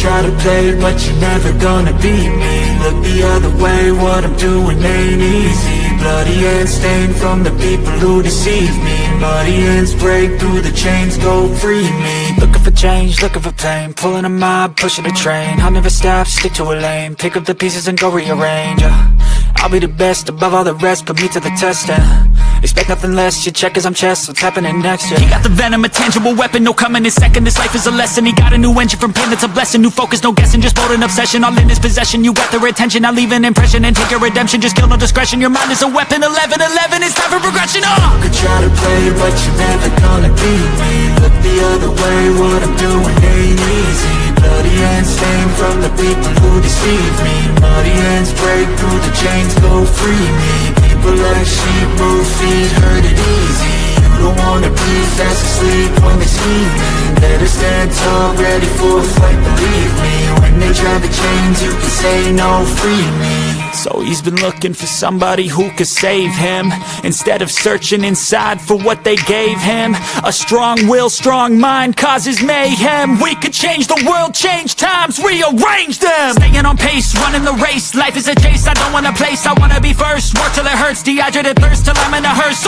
try to play, but you're never gonna beat me. Look the other way, what I'm doing ain't easy. Bloody hands stained from the people who deceive me. Muddy hands break through the chains, go free me. Looking for change, looking for pain, pulling a mob, pushing a train. I'll never stop, stick to a lane, pick up the pieces and go rearrange. I'll be the best above all the rest, put me to the test and expect nothing less, you check as I'm chess, what's happening next, yeah. He got the venom, a tangible weapon, no coming in second. This life is a lesson, he got a new engine from pain, that's a blessing. New focus, no guessing, just bold and obsession. All in his possession, you got their attention. I'll leave an impression and take your redemption. Just kill no discretion, your mind is a weapon. 11-11, it's time for progression, You could try to play, but you're never gonna beat me. Look the other way, what I'm doing ain't easy. Bloody hands stained from the people who deceive me. Muddy hands break through the chains, go free me. People like sheep move feet, hurt it easy. You don't wanna be fast asleep when they see me. Better stand tall, ready for a fight, believe me. When they try the chains, you can say no, free me. So he's been looking for somebody who could save him, instead of searching inside for what they gave him. A strong will, strong mind causes mayhem. We could change the world, change times, rearrange them. Staying on pace, running the race. Life is a chase, I don't want a place, I wanna be first. Work till it hurts, dehydrated thirst till I'm in a hearse.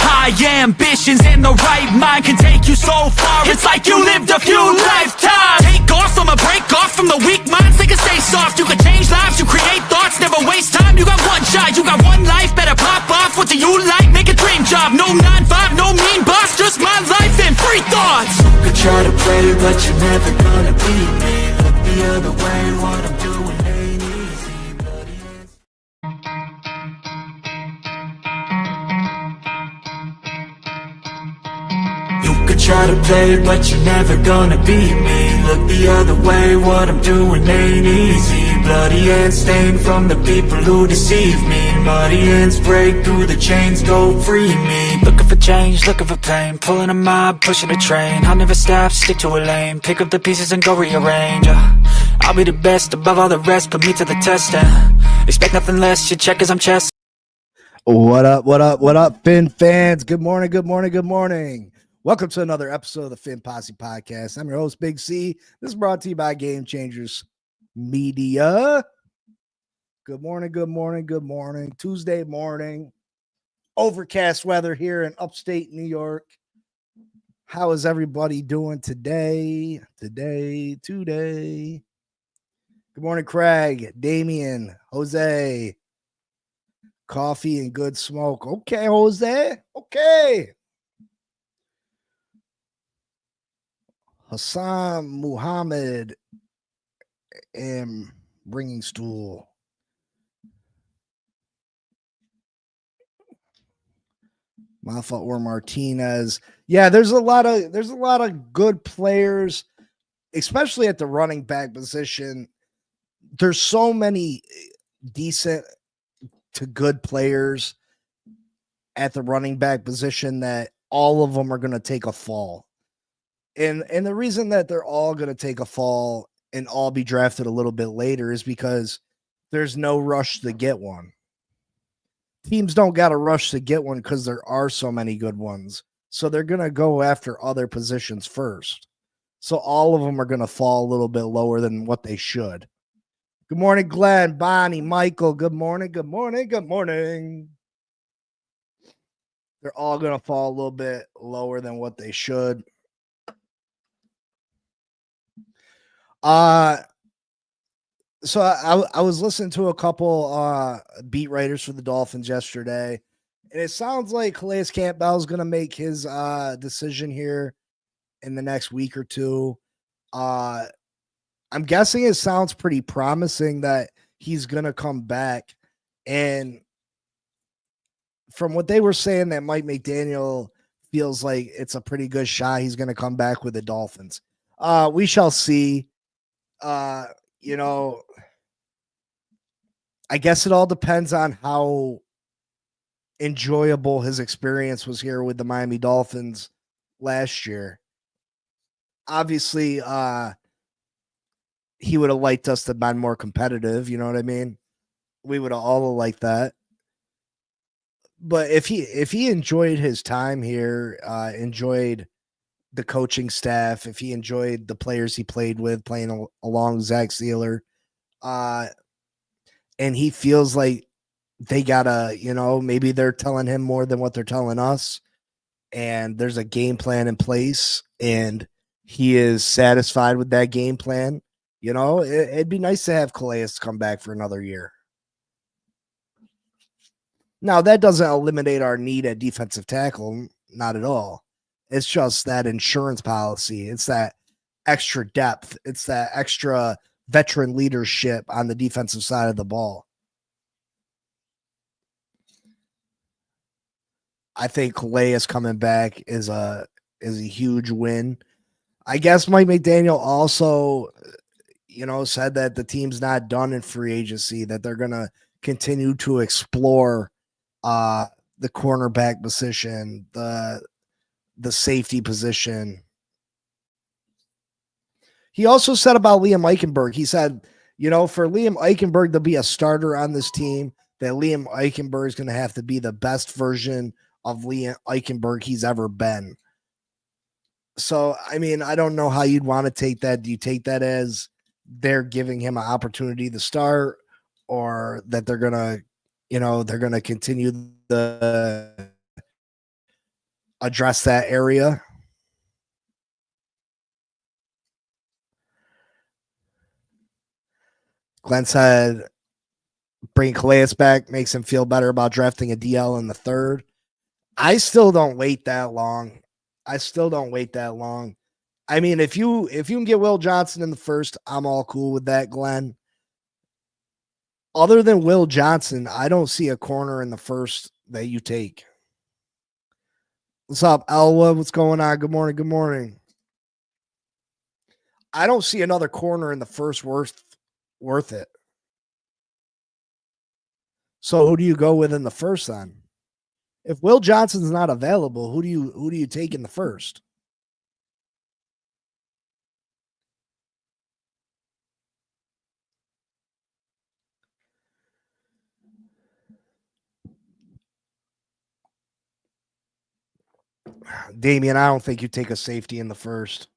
High ambitions and the right mind can take you so far. It's like you lived a few lifetimes. Take off from a break off from the weak minds. They can stay soft, you can change lives, you create thoughts, never waste time. You got one shot, you got one life, better pop off. What do you like? Make a dream job. No 9-5, no mean boss, just my life and free thoughts. You could try to play, but you're never gonna beat me. Look the other way, what I'm doing ain't easy. Bloody hands. You could try to play, but you're never gonna beat me. Look the other way, what I'm doing ain't easy. Bloody hands stained from the people who deceive me. Muddy hands break through the chains, go free me. Looking for change, looking for pain, pulling a mob, pushing a train. I'll never stop, stick to a lane, pick up the pieces and go rearrange. I'll be the best above all the rest, put me to the test and expect nothing less, you check as I'm chess. What up, what up, what up, Fin fans? Good morning, good morning, good morning. Welcome to another episode of the Fin Posse Podcast. I'm your host, Big C. This is brought to you by Game Changers Media. Good morning, good morning, good morning. Tuesday morning. Overcast weather here in upstate New York. How is everybody doing today? Today. Good morning, Craig, Damien, Jose. Coffee and good smoke. Okay, Jose. Okay. Hassan Muhammad and bringing stool. Mafa or Martinez. Yeah, there's a lot of good players, especially at the running back position. There's so many decent to good players at the running back position that all of them are going to take a fall. And the reason that they're all going to take a fall and all be drafted a little bit later is because there's no rush to get one. Teams don't got to rush to get one because there are so many good ones. So they're going to go after other positions first. So all of them are going to fall a little bit lower than what they should. Good morning, Glenn, Bonnie, Michael. Good morning, good morning, good morning. They're all going to fall a little bit lower than what they should. So I was listening to a couple beat writers for the Dolphins yesterday, and it sounds like Calais Campbell's going to make his decision here in the next week or two. I'm guessing it sounds pretty promising that he's going to come back, and from what they were saying, that Mike McDaniel feels like it's a pretty good shot he's going to come back with the Dolphins. We shall see. You know, I guess it all depends on how enjoyable his experience was here with the Miami Dolphins last year. Obviously, he would have liked us to be more competitive. You know what I mean? We would have all liked that. But if he enjoyed his time here, enjoyed the coaching staff, if he enjoyed the players he played with, playing along Zach Sealer, uh, and he feels like they gotta, maybe they're telling him more than what they're telling us, and there's a game plan in place, and he is satisfied with that game plan. It'd be nice to have Calais come back for another year. Now, that doesn't eliminate our need at defensive tackle, not at all. It's just that insurance policy. It's that extra depth. It's that extra veteran leadership on the defensive side of the ball. I think Calais coming back is a huge win. I guess Mike McDaniel also, said that the team's not done in free agency, that they're going to continue to explore the cornerback position, the safety position. He also said about Liam Eichenberg, he said, for Liam Eichenberg to be a starter on this team, that Liam Eichenberg is going to have to be the best version of Liam Eichenberg he's ever been. So, I mean, I don't know how you'd want to take that. Do you take that as they're giving him an opportunity to start, or that they're going to continue the address that area? Glenn said bringing Calais back makes him feel better about drafting a DL in the third. I still don't wait that long. I mean, if you can get Will Johnson in the first, I'm all cool with that, Glenn. Other than Will Johnson, I don't see a corner in the first that you take. What's up, Elwood? What's going on? Good morning. Good morning. I don't see another corner in the first worth it. So who do you go with in the first then? If Will Johnson's not available, who do you take in the first? Damian, I don't think you take a safety in the first.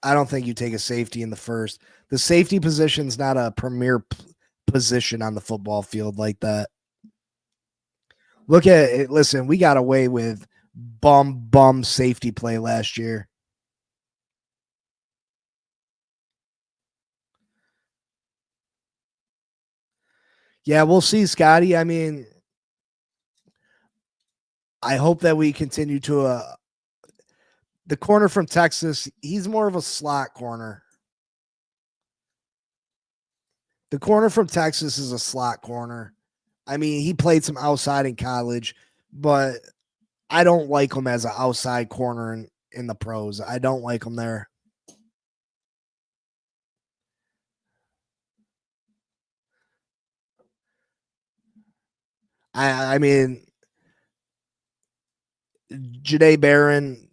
I don't think you take a safety in the first. The safety position's not a premier position on the football field like that. Look at it. Listen, we got away with bum safety play last year. Yeah, we'll see, Scotty. I mean, I hope that we continue to the corner from Texas, he's more of a slot corner. The corner from Texas is a slot corner. I mean, he played some outside in college, but I don't like him as an outside corner in the pros. I don't like him there. I mean, Janae Barron,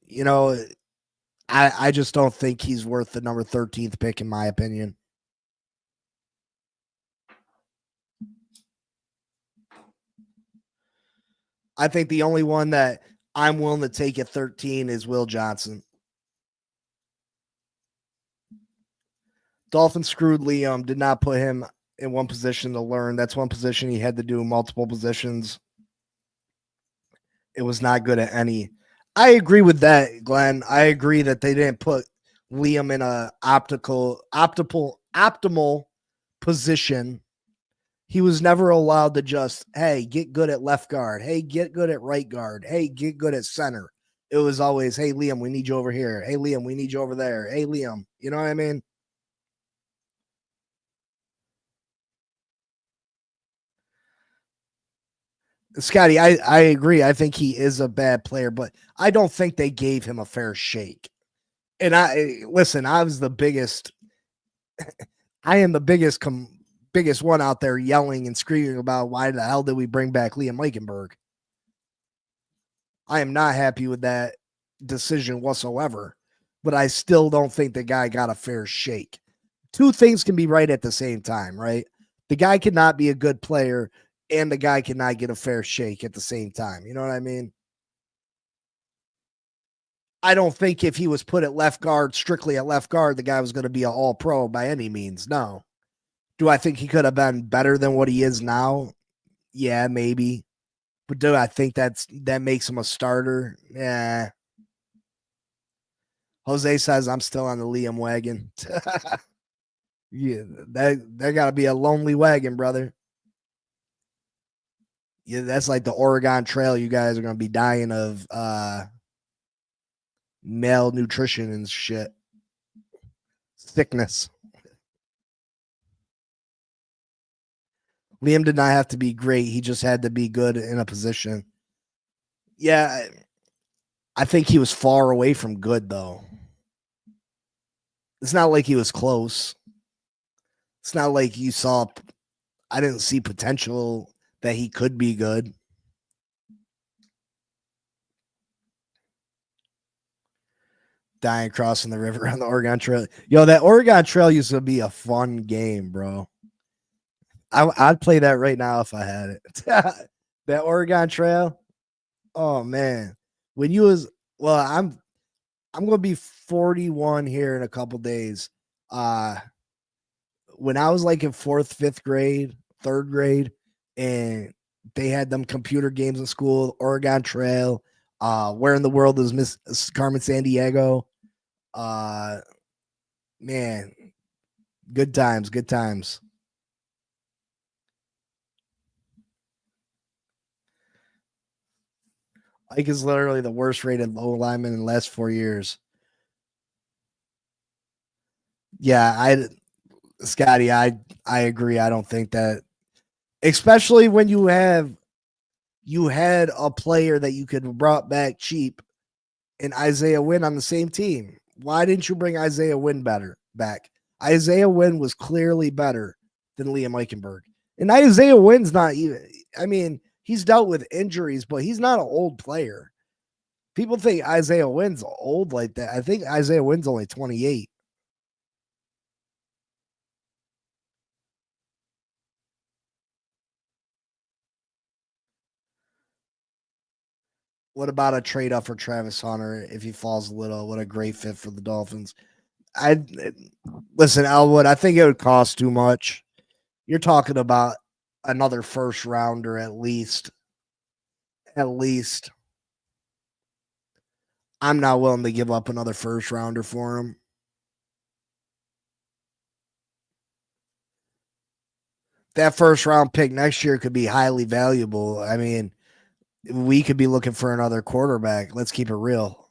I just don't think he's worth the number 13th pick, in my opinion. I think the only one that I'm willing to take at 13 is Will Johnson. Dolphins screwed Liam, did not put him in one position to learn. That's one position he had to do multiple positions. It was not good at any. I agree with that, Glenn. I agree that they didn't put Liam in a optimal position. He was never allowed to just, hey, get good at left guard. Hey, get good at right guard. Hey, get good at center. It was always, hey, Liam, we need you over here. Hey, Liam, we need you over there. Hey, Liam. You know what I mean? Scotty, I agree. I think he is a bad player, but I don't think they gave him a fair shake. And listen, I was the biggest. I am the biggest one out there yelling and screaming about why the hell did we bring back Liam Eichenberg? I am not happy with that decision whatsoever, but I still don't think the guy got a fair shake. Two things can be right at the same time, right? The guy cannot be a good player and the guy cannot get a fair shake at the same time. You know what I mean? I don't think if he was put at left guard, strictly at left guard, the guy was going to be an all pro by any means. No. Do I think he could have been better than what he is now? Yeah, maybe. But do I think that makes him a starter? Yeah. Jose says I'm still on the Liam wagon. Yeah, that got to be a lonely wagon, brother. Yeah, that's like the Oregon Trail. You guys are going to be dying of malnutrition and shit. Sickness. Liam did not have to be great. He just had to be good in a position. Yeah, I think he was far away from good, though. It's not like he was close. It's not like you saw, I didn't see potential that he could be good. Dying crossing the river on the Oregon Trail. Yo, that Oregon Trail used to be a fun game, bro. I'd play that right now if I had it. That Oregon Trail. Oh man, when you was I'm gonna be 41 here in a couple days. When I was like in fourth, fifth grade, third grade, and they had them computer games in school, Oregon Trail. Where in the world is Miss Carmen Sandiego? Man, good times, good times. Ike is literally the worst rated low lineman in the last 4 years. Yeah, Scotty, I agree. I don't think that, especially when you had a player that you could have brought back cheap and Isaiah Wynn on the same team. Why didn't you bring Isaiah Wynn back? Isaiah Wynn was clearly better than Liam Eichenberg. And Isaiah Wynn's not even, I mean, he's dealt with injuries, but he's not an old player. People think Isaiah Wynn's old like that. I think Isaiah Wynn's only 28. What about a trade up for Travis Hunter if he falls a little? What a great fit for the Dolphins. I listen, Elwood. I think it would cost too much. You're talking about another first rounder at least. At least. I'm not willing to give up another first rounder for him. That first round pick next year could be highly valuable. I mean, we could be looking for another quarterback. Let's keep it real.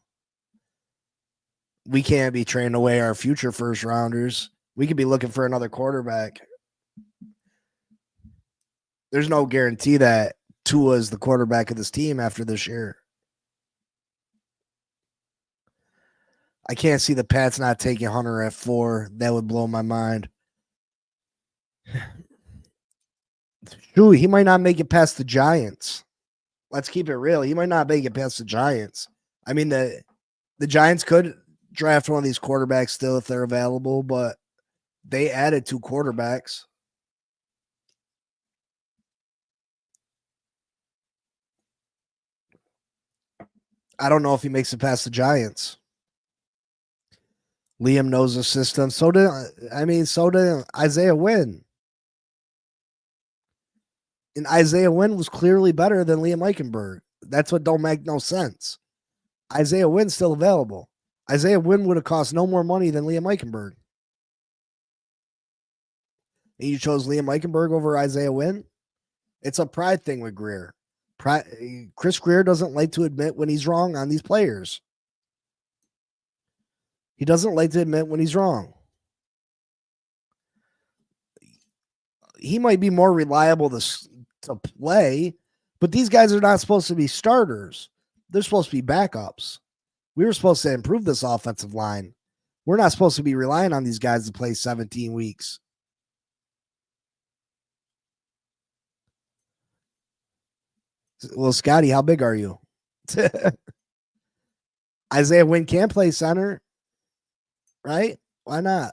We can't be trading away our future first rounders. We could be looking for another quarterback. There's no guarantee that Tua is the quarterback of this team after this year. I can't see the Pats not taking Hunter at 4. That would blow my mind. Dude, he might not make it past the Giants. Let's keep it real. He might not make it past the Giants. I mean, the Giants could draft one of these quarterbacks still if they're available, but they added 2 quarterbacks. I don't know if he makes it past the Giants. Liam knows the system. So did Isaiah Wynn. And Isaiah Wynn was clearly better than Liam Eichenberg. That's what don't make no sense. Isaiah Wynn's still available. Isaiah Wynn would have cost no more money than Liam Eichenberg. And you chose Liam Eichenberg over Isaiah Wynn? It's a pride thing with Greer. Chris Greer doesn't like to admit when he's wrong on these players. He doesn't like to admit when he's wrong. He might be more reliable to play, but these guys are not supposed to be starters. They're supposed to be backups. We were supposed to improve this offensive line. We're not supposed to be relying on these guys to play 17 weeks. Well, Scotty, how big are you? Isaiah Wynn can play center, right? Why not?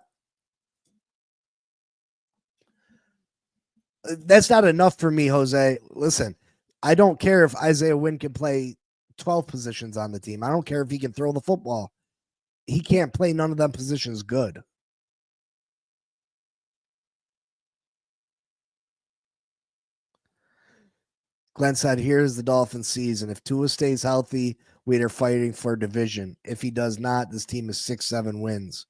That's not enough for me, Jose. Listen, I don't care if Isaiah Wynn can play 12 positions on the team. I don't care if he can throw the football. He can't play none of them positions good. Glenn said, here's the Dolphins season. If Tua stays healthy, we are fighting for a division. If he does not, this team is 6-7 wins.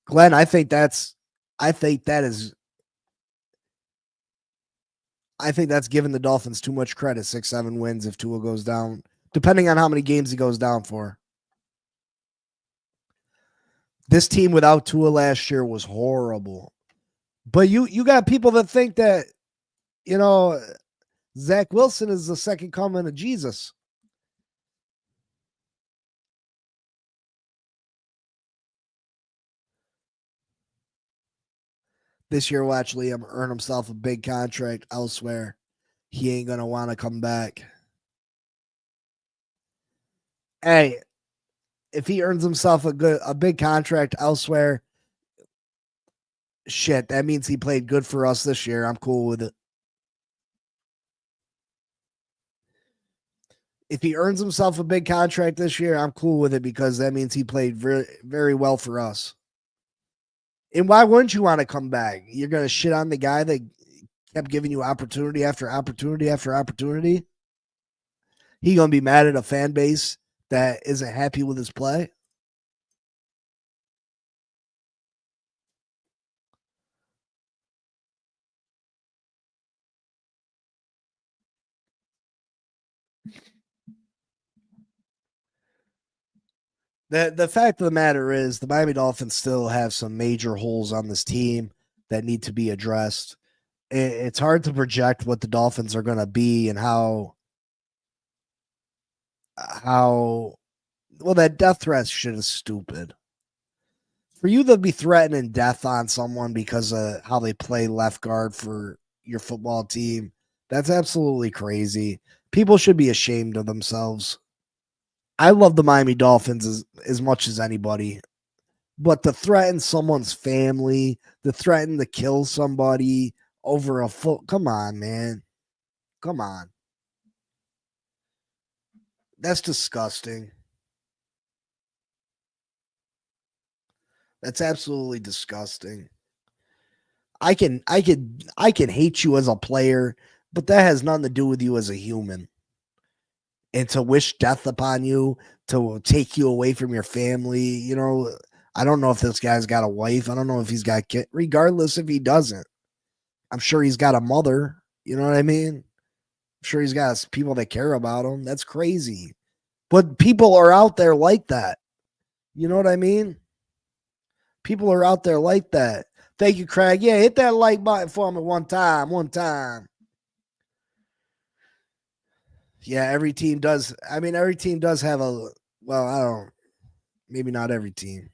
Glenn, I think that's giving the Dolphins too much credit. 6-7 wins if Tua goes down, depending on how many games he goes down for. This team without Tua last year was horrible. But you got people that think that, Zach Wilson is the second coming of Jesus. This year, watch Liam earn himself a big contract elsewhere. He ain't going to want to come back. Hey, if he earns himself a big contract elsewhere, shit, that means he played good for us this year. I'm cool with it. If he earns himself a big contract this year, I'm cool with it because that means he played very, very well for us. And why wouldn't you want to come back? You're going to shit on the guy that kept giving you opportunity after opportunity after opportunity? He going to be mad at a fan base that isn't happy with his play? The fact of the matter is the Miami Dolphins still have some major holes on this team that need to be addressed. It's hard to project what the Dolphins are going to be and how well, that death threat shit is stupid. For you to be threatening death on someone because of how they play left guard for your football team, that's absolutely crazy. People should be ashamed of themselves. I love the Miami Dolphins as much as anybody, but to threaten someone's family, to threaten to kill somebody over a foot, come on, man. Come on. That's disgusting. That's absolutely disgusting. I can hate you as a player, but that has nothing to do with you as a human. And to wish death upon you, to take you away from your family, I don't know if this guy's got a wife. I don't know if he's got kids. Regardless if he doesn't, I'm sure he's got a mother. You know what I mean? I'm sure he's got people that care about him. That's crazy. But people are out there like that. You know what I mean? People are out there like that. Thank you, Craig. Yeah, hit that like button for me one time. One time. Yeah, every team does. I mean, every team does have a. Well, I don't. Maybe not every team.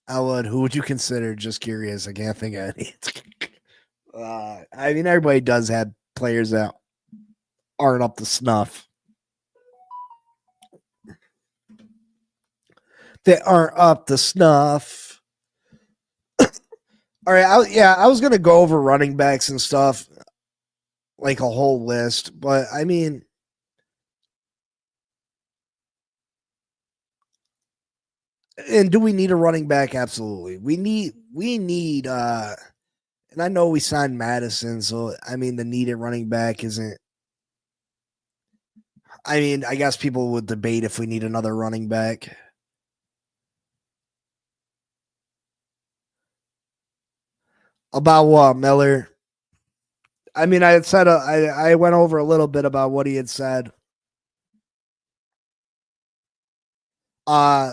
I would. Who would you consider? Just curious. I can't think of any. I mean, everybody does have players that aren't up to snuff. They aren't up to snuff. All right. I was gonna go over running backs and stuff, like a whole list, but I mean, and do we need a running back? Absolutely. We need and I know we signed Madison, so I mean the needed running back isn't. I mean, I guess people would debate if we need another running back. About what, Miller? I mean, I had said I went over a little bit about what he had said. Uh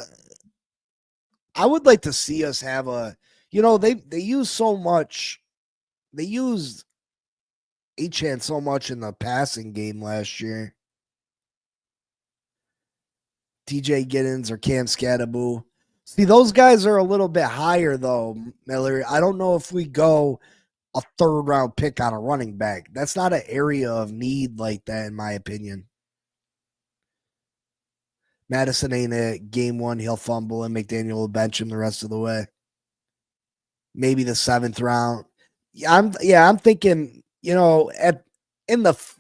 I would like to see us have they use so much. They used Achan so much in the passing game last year. TJ Giddens or Cam Scattaboo. See, those guys are a little bit higher though, Miller. I don't know if we go a third round pick on a running back. That's not an area of need like that, in my opinion. Madison ain't it. Game one, he'll fumble and McDaniel will bench him the rest of the way. Maybe the 7th round. I'm thinking, at in the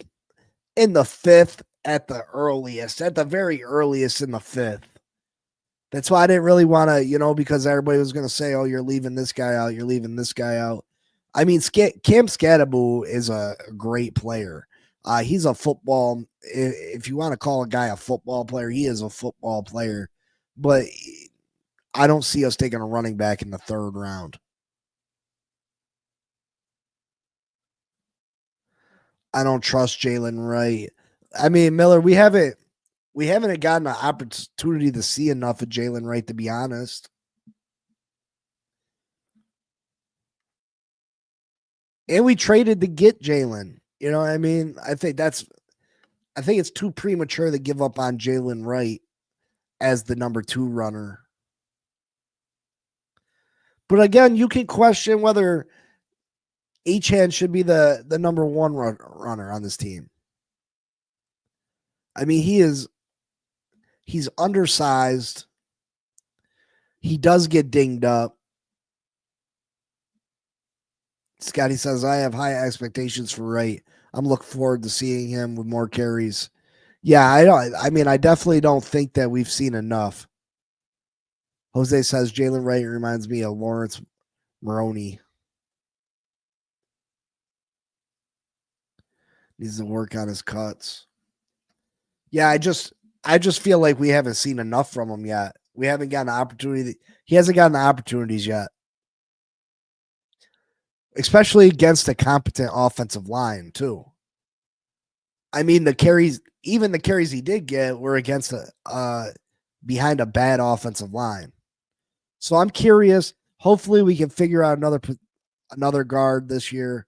in the fifth at the earliest, at the very earliest in the fifth. That's why I didn't really want to, because everybody was going to say, "Oh, you're leaving this guy out. You're leaving this guy out." I mean, Cam Scadaboo is a great player. He's a football. If you want to call a guy a football player, he is a football player. But I don't see us taking a running back in the third round. I don't trust Jalen Wright. I mean, Miller, we haven't gotten an opportunity to see enough of Jalen Wright, to be honest. And we traded to get Jalen. You know what I mean? I think it's too premature to give up on Jalen Wright as the number 2 runner. But again, you can question whether Achane should be the number 1 runner on this team. I mean, he's undersized. He does get dinged up. Scotty says, I have high expectations for Wright. I'm looking forward to seeing him with more carries. Yeah, I definitely don't think that we've seen enough. Jose says Jalen Wright reminds me of Lawrence Maroney. Needs to work on his cuts. Yeah, I just feel like we haven't seen enough from him yet. We haven't gotten the opportunity. He hasn't gotten the opportunities yet. Especially against a competent offensive line, too. I mean, even the carries he did get were against behind a bad offensive line. So I'm curious. Hopefully, we can figure out another guard this year,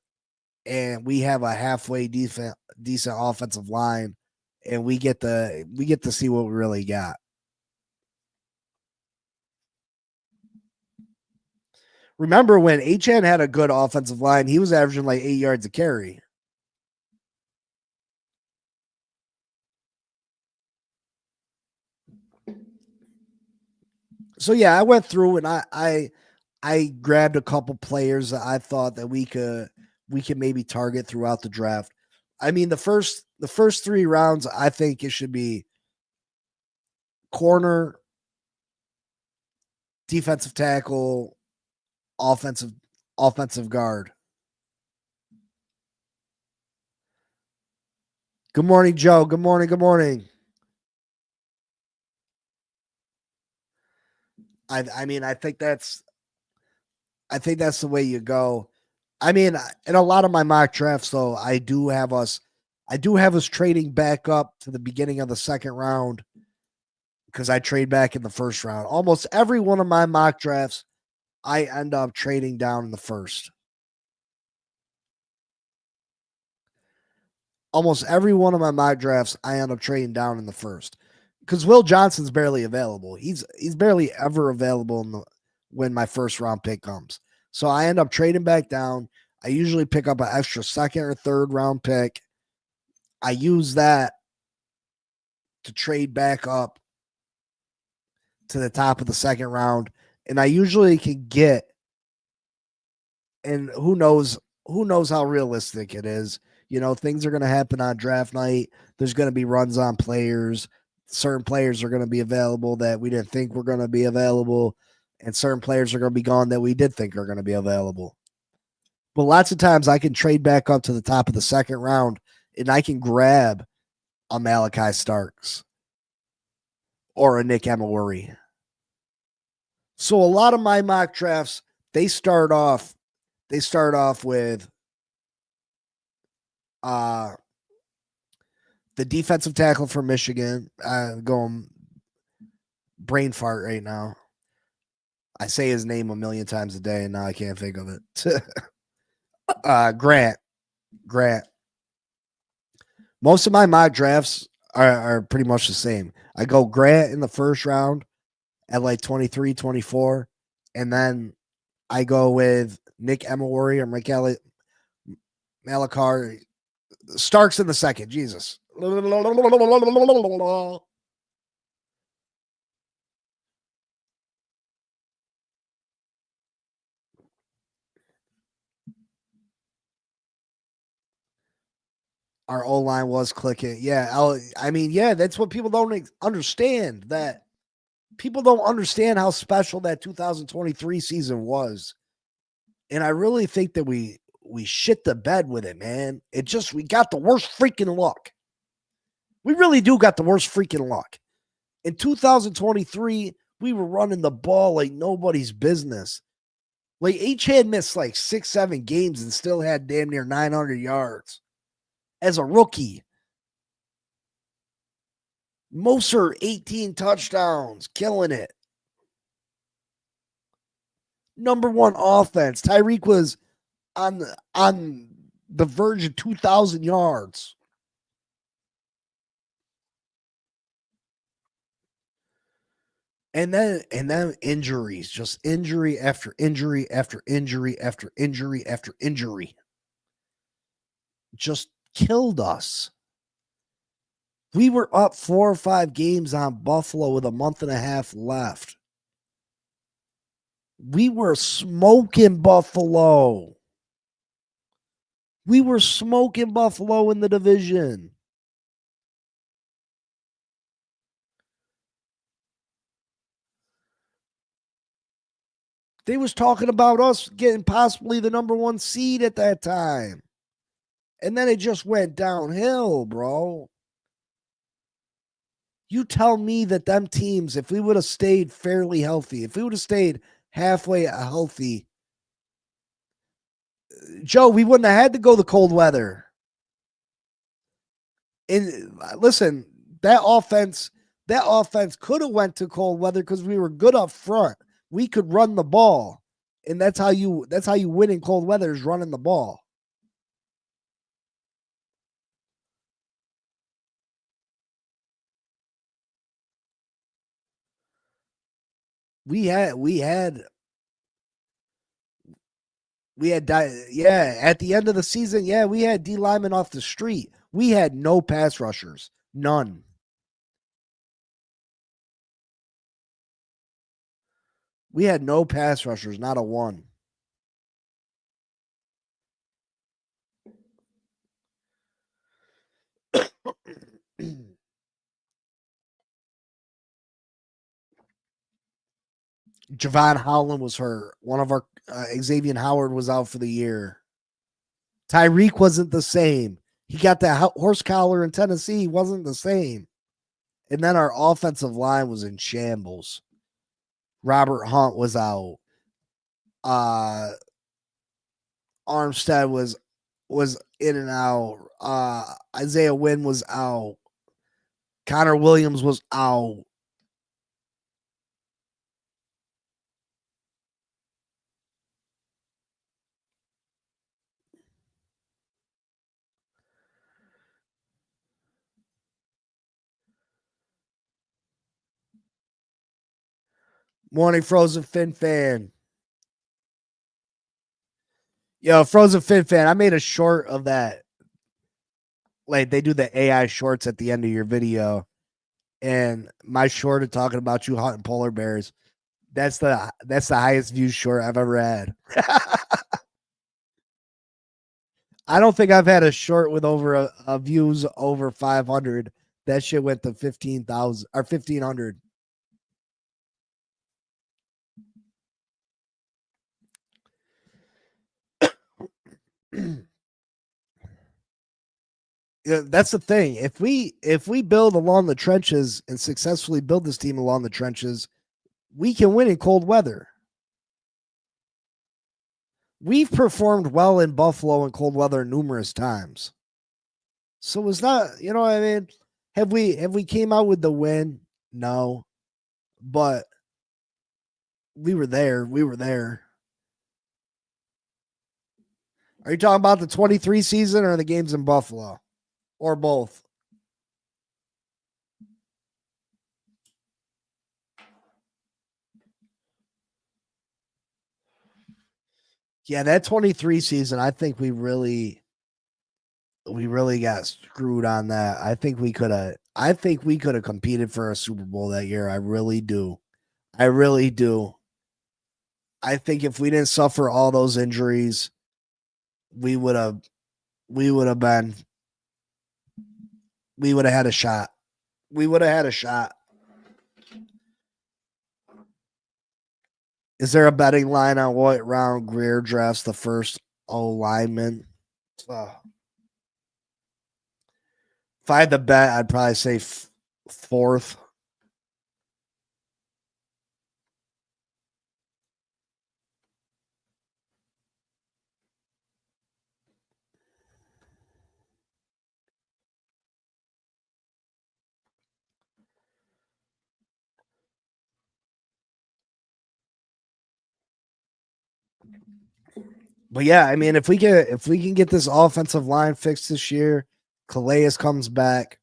and we have a halfway decent offensive line, and we get to see what we really got. Remember when HN had a good offensive line, he was averaging like 8 yards a carry. So yeah, I went through and I grabbed a couple players that I thought that we could maybe target throughout the draft. I mean, the first 3 rounds, I think it should be corner, defensive tackle, offensive guard. Good morning, Joe. Good morning. Good morning. I mean, I think that's the way you go. I mean, in a lot of my mock drafts, though, I do have us trading back up to the beginning of the second round because I trade back in the first round. Almost every one of my mock drafts, I end up trading down in the first. Almost every one of my mock drafts, I end up trading down in the first because Will Johnson's barely available. He's barely ever available when my first round pick comes. So I end up trading back down. I usually pick up an extra second or third round pick. I use that to trade back up to the top of the second round, and I usually can get. And who knows how realistic it is. Things are going to happen on draft night. There's going to be runs on players. Certain players are going to be available that we didn't think were going to be available, and certain players are going to be gone that we did think are going to be available. But lots of times I can trade back up to the top of the second round, and I can grab a Malachi Starks or a Nick Emery. So a lot of my mock drafts, they start off with the defensive tackle for Michigan. Going brain fart right now. I say his name a million times a day, and now I can't think of it. Grant. Most of my mock drafts are pretty much the same. I go Grant in the first round at like 23, 24, and then I go with Nick Emery or Malachi Starks in the second. Jesus. Our O line was clicking. Yeah, I mean, yeah, that's what people don't understand. That people don't understand how special that 2023 season was, and I really think that we shit the bed with it, man. It just we got the worst freaking luck. We really do got the worst freaking luck. In 2023, we were running the ball like nobody's business. Like H had missed like 6, 7 games and still had damn near 900 yards as a rookie. Moser, 18 touchdowns, killing it. Number one offense. Tyreek was on the verge of 2,000 yards. And then injuries, just injury after injury after injury after injury after injury. Just killed us. We were up 4 or 5 games on Buffalo with a month and a half left. We were smoking Buffalo. We were smoking Buffalo in the division. They was talking about us getting possibly the number 1 seed at that time. And then it just went downhill, bro. You tell me that them teams, if we would have stayed fairly healthy, if we would have stayed halfway healthy, Joe, we wouldn't have had to go the cold weather. And listen, that offense could have went to cold weather because we were good up front. We could run the ball, and that's how you win in cold weather is running the ball. We had at the end of the season, we had D linemen off the street. We had no pass rushers, none. We had no pass rushers, not a one. Javon Holland was hurt. One of our Xavier Howard was out for the year. Tyreek wasn't the same. He got that horse collar in Tennessee. He wasn't the same. And then our offensive line was in shambles. Robert Hunt was out. Armstead was in and out. Isaiah Wynn was out. Connor Williams was out. Morning, Frozen Fin fan. Yo, Frozen Fin fan, I made a short of that. Like they do the AI shorts at the end of your video. And my short of talking about you hunting polar bears. That's the highest view short I've ever had. I don't think I've had a short with over a views over 500. That shit went to 15,000 or 1,500. Yeah, that's the thing. If we build along the trenches and successfully build this team along the trenches, we can win in cold weather. We've performed well in Buffalo in cold weather numerous times. So it's not, you know what I mean? Have we came out with the win? No. But we were there. We were there. Are you talking about the 23 season or the games in Buffalo? Or both? Yeah, that 23 season, I think we really got screwed on that. I think we could have competed for a Super Bowl that year. I really do. I really do. I think if we didn't suffer all those injuries, we would have been we would have had a shot. We would have had a shot. Is there a betting line on what round Greer drafts the first O lineman? If I had to bet, I'd probably say fourth. But yeah, I mean, if we can get this offensive line fixed this year, Calais comes back,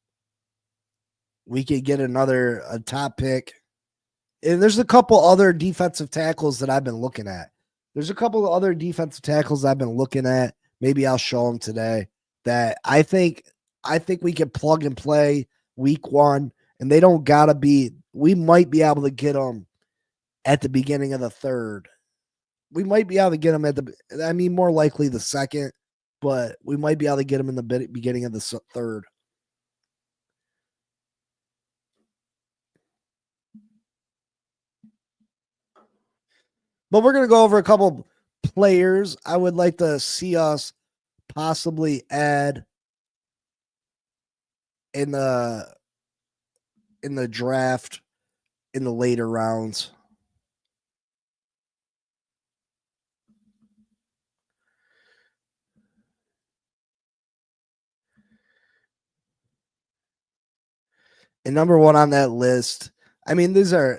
we could get a top pick. And there's a couple other defensive tackles that I've been looking at. Maybe I'll show them today that I think we can plug and play week 1, and they don't gotta be. We might be able to get them at the beginning of the third. We might be able to get them more likely the second, but we might be able to get them in the beginning of the third. But we're going to go over a couple players I would like to see us possibly add in the draft in the later rounds. And number 1 on that list, I mean, I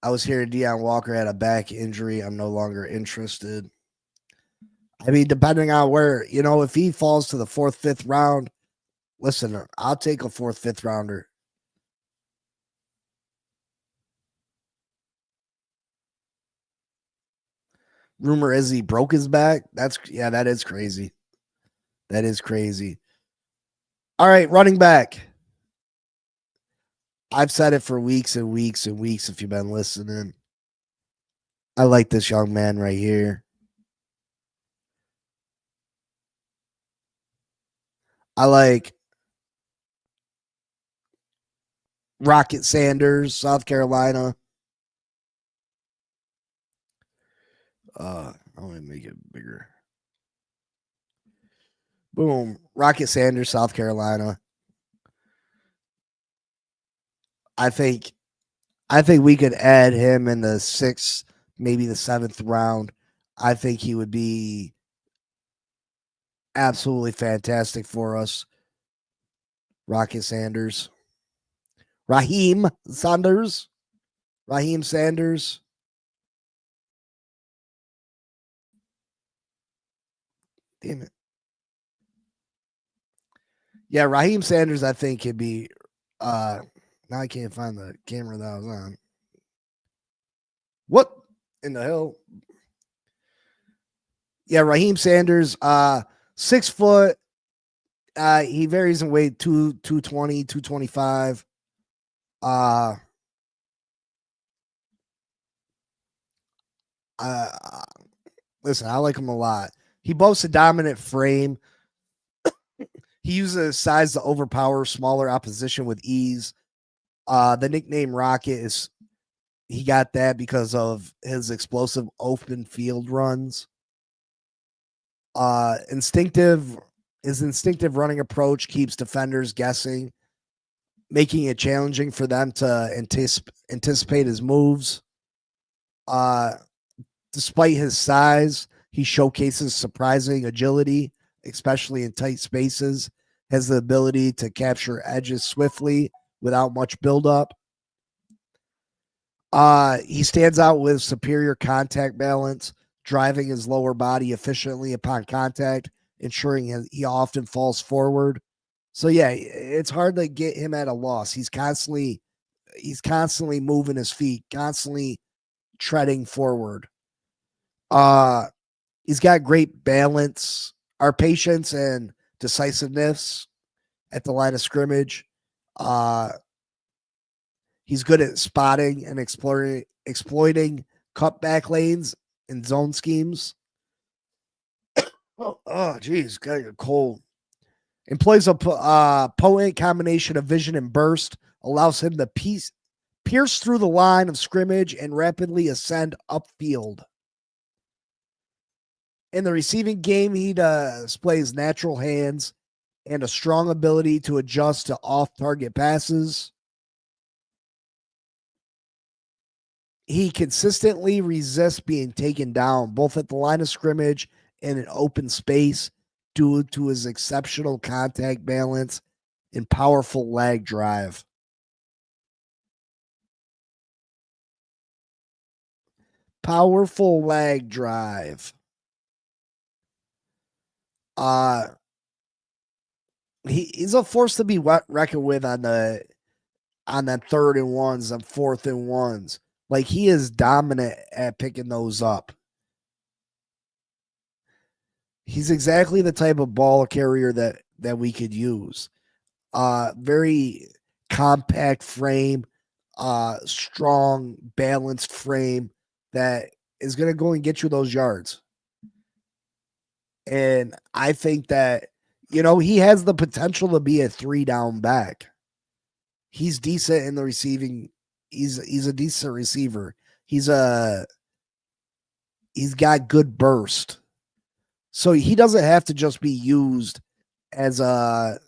was hearing Deion Walker had a back injury. I'm no longer interested. I mean, depending on where, if he falls to the 4th, 5th round, listen, I'll take a 4th, 5th rounder. Rumor is he broke his back. That is crazy. That is crazy. All right, running back. I've said it for weeks and weeks and weeks if you've been listening. I like this young man right here. I like Rocket Sanders, South Carolina. I'm going to make it bigger. Boom. Rocket Sanders, South Carolina. I think we could add him in the 6th, maybe the 7th round. I think he would be absolutely fantastic for us. Rocket Sanders. Raheem Sanders. Damn it. Yeah, Raheem Sanders, I think, could be. Now I can't find the camera that I was on. What in the hell? Yeah, Raheem Sanders, 6 foot. He varies in weight, 220, 225. Listen, I like him a lot. He boasts a dominant frame. He uses his size to overpower smaller opposition with ease. The nickname Rocket is he got that because of his explosive open field runs. His instinctive running approach keeps defenders guessing, making it challenging for them to anticipate his moves. Despite his size, he showcases surprising agility, especially in tight spaces, has the ability to capture edges swiftly without much buildup. He stands out with superior contact balance, driving his lower body efficiently upon contact, ensuring he often falls forward. So yeah, it's hard to get him at a loss. He's constantly moving his feet, constantly treading forward. He's got great balance, our patience and decisiveness at the line of scrimmage. He's good at spotting and exploiting cutback lanes and zone schemes. Oh, geez, got a cold. Employs a potent combination of vision and burst, allows him to pierce through the line of scrimmage and rapidly ascend upfield. In the receiving game, he displays natural hands and a strong ability to adjust to off-target passes. He consistently resists being taken down, both at the line of scrimmage and in open space, due to his exceptional contact balance and powerful leg drive. Powerful leg drive. He's a force to be reckoned with on that 3rd and 1s and 4th and 1s. Like, he is dominant at picking those up. He's exactly the type of ball carrier that we could use. Very compact frame, strong, balanced frame that is going to go and get you those yards. And I think that, he has the potential to be a 3-down back. He's decent in the receiving. He's a decent receiver. He's got good burst. So he doesn't have to just be used as a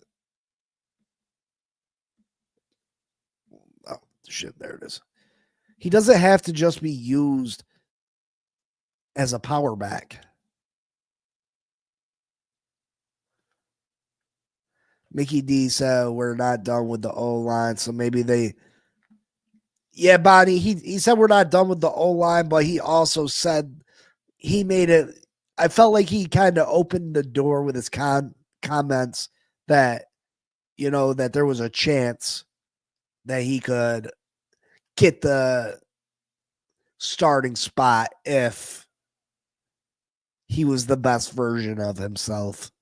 there it is. He doesn't have to just be used as a power back. Mickey D said we're not done with the O-line, so maybe they. Yeah, Bonnie, he said we're not done with the O-line, but he also said he made it. I felt like he kind of opened the door with his comments that, that there was a chance that he could get the starting spot if he was the best version of himself.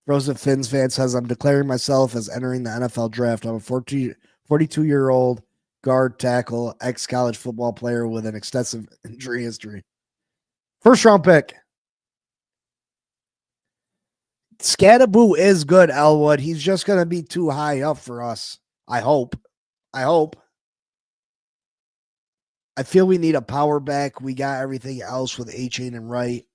Frozen Phins fan says, I'm declaring myself as entering the NFL draft. I'm a 42-year-old guard tackle, ex-college football player with an extensive injury history. First round pick. Scattaboo is good, Elwood. He's just going to be too high up for us. I hope. I feel we need a power back. We got everything else with A-Chain and Wright.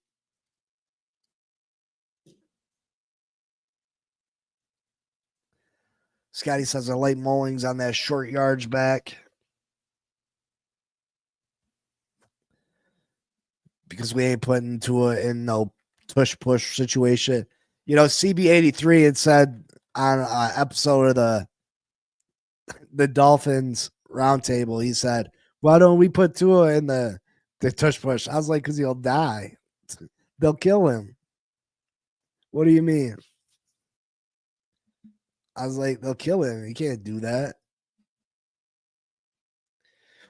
Scotty says I like Mullings on that short yards back. Because we ain't putting Tua in no tush-push situation. CB83 had said on an episode of the Dolphins roundtable, he said, why don't we put Tua in the tush-push? I was like, because he'll die. They'll kill him. What do you mean? I was like, they'll kill him. He can't do that.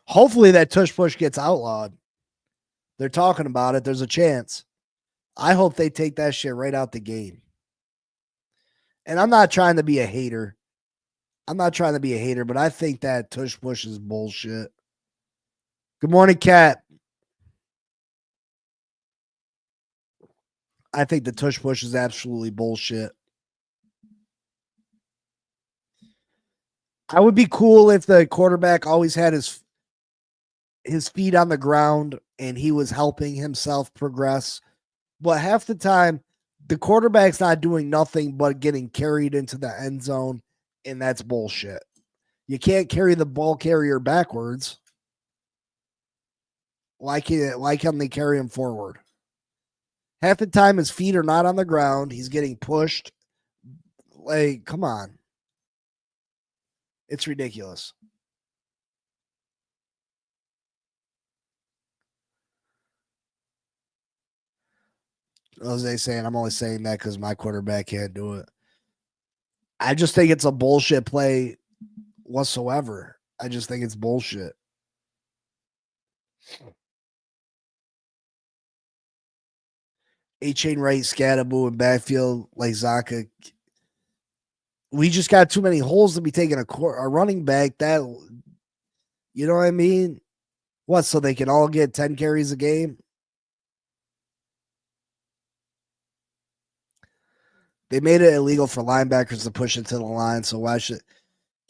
Hopefully that tush-push gets outlawed. They're talking about it. There's a chance. I hope they take that shit right out the game. And I'm not trying to be a hater. But I think that tush-push is bullshit. Good morning, Kat. I think the tush-push is absolutely bullshit. I would be cool if the quarterback always had his feet on the ground and he was helping himself progress. But half the time, the quarterback's not doing nothing but getting carried into the end zone, and that's bullshit. You can't carry the ball carrier backwards. Why can't they carry him forward? Half the time, his feet are not on the ground. He's getting pushed. Like, come on. It's ridiculous. Jose saying, I'm only saying that because my quarterback can't do it. I just think it's a bullshit play whatsoever. I just think it's bullshit. A-Chain, Wright, Scattaboo, and backfield like Zaka. We just got too many holes to be taking a running back. That, you know what I mean? What, so they can all get 10 carries a game? They made it illegal for linebackers to push it to the line. So why should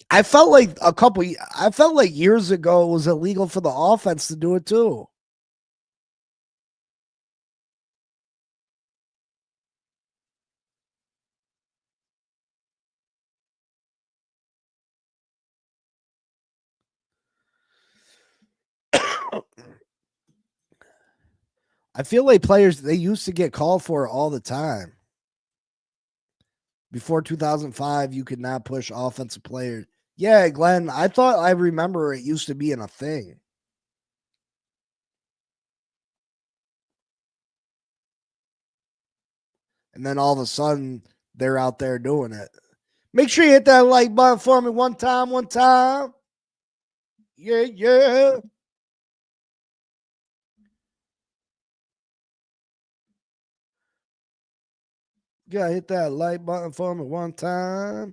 I felt like I felt like years ago it was illegal for the offense to do it too. I feel like players they used to get called for it all the time. Before 2005, you could not push offensive players. Yeah, Glenn, I thought I remember it used to be in a thing. And then all of a sudden, they're out there doing it. Make sure you hit that like button for me one time, one time. Yeah, yeah. You gotta hit that like button for me one time.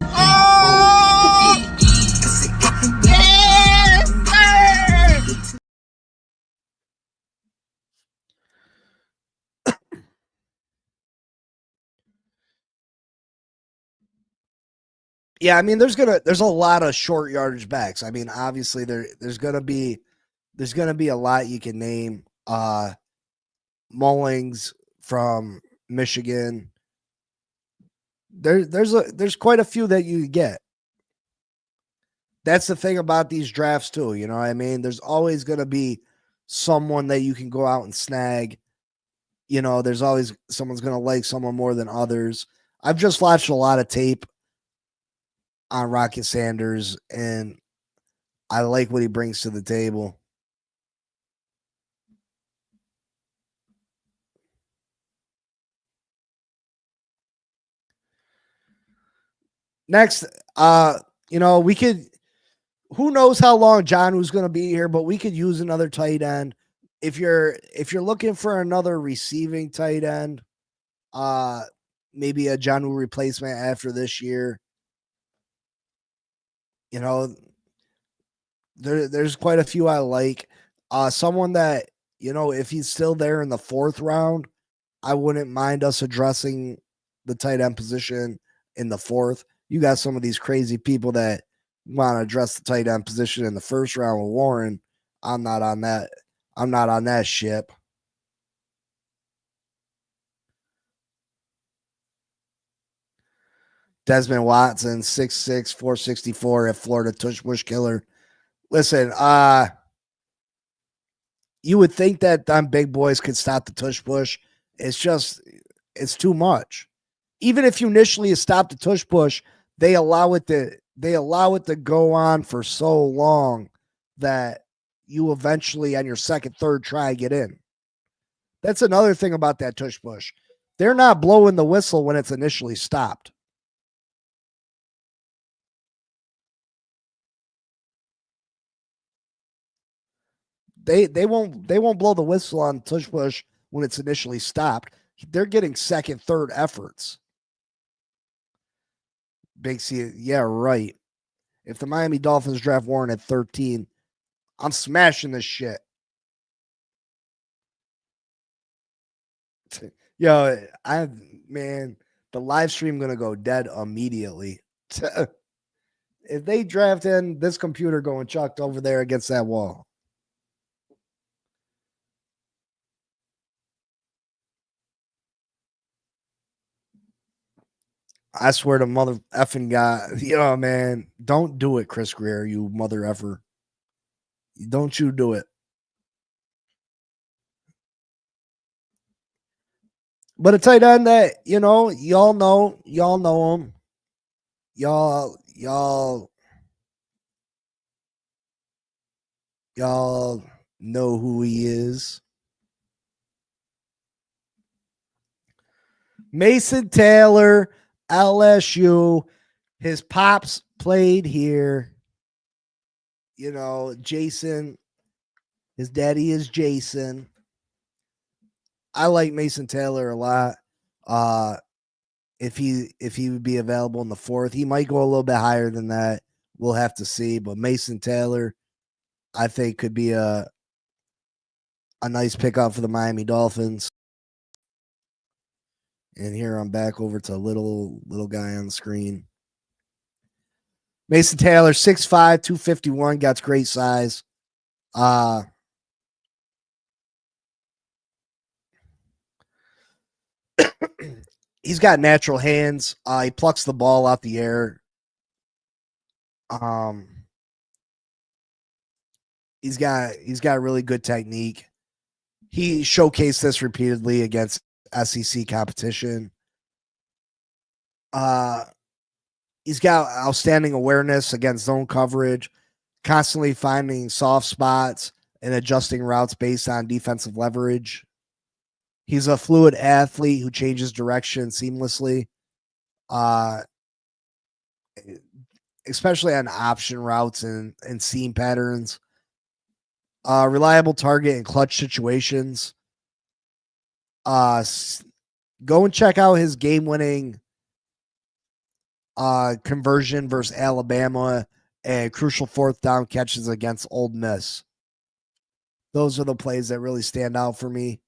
Yeah, I mean, there's a lot of short yardage backs. I mean, obviously there's gonna be a lot you can name. Mullings from Michigan. There's quite a few that you get. That's the thing about these drafts too. You know what I mean? There's always gonna be someone that you can go out and snag. You know, there's always someone's gonna like someone more than others. I've just watched a lot of tape on Rocket Sanders, and I like what he brings to the table. Next, we could who knows how long John was going to be here, but we could use another tight end. If you're looking for another receiving tight end, maybe a John replacement after this year. You know, there's quite a few I like. Someone that, if he's still there in the fourth round, I wouldn't mind us addressing the tight end position in the fourth. You got some of these crazy people that want to address the tight end position in the first round with Warren. I'm not on that. I'm not on that ship. Desmond Watson, 6'6", 464 at Florida Tush Bush Killer. Listen, you would think that them big boys could stop the tush push. It's too much. Even if you initially stop the tush push, they allow it to go on for so long that you eventually on your second, third try get in. That's another thing about that tush push. They're not blowing the whistle when it's initially stopped. They won't blow the whistle on tush push when it's initially stopped. They're getting second, third efforts. Big C, yeah, right. If the Miami Dolphins draft Warren at 13, I'm smashing this shit. Yo, the live stream gonna go dead immediately. If they draft in, this computer going chucked over there against that wall. I swear to mother effing God, man, don't do it, Chris Greer, you mother effer. Don't you do it. But a tight end that, y'all know him. Y'all know who he is. Mason Taylor, LSU. His pops played here. Jason. His daddy is Jason. I like Mason Taylor a lot. If he would be available in the fourth, he might go a little bit higher than that. We'll have to see. But Mason Taylor, I think, could be a nice pickup for the Miami Dolphins. And here I'm back over to little guy on the screen. Mason Taylor, 6'5", 251, got great size. He's got natural hands. He plucks the ball out the air. He's got really good technique. He showcased this repeatedly against SEC competition. He's got outstanding awareness against zone coverage, constantly finding soft spots and adjusting routes based on defensive leverage. He's a fluid athlete who changes direction seamlessly, especially on option routes and seam patterns. Reliable target in clutch situations. Go and check out his game-winning conversion versus Alabama and crucial fourth down catches against Ole Miss. Those are the plays that really stand out for me.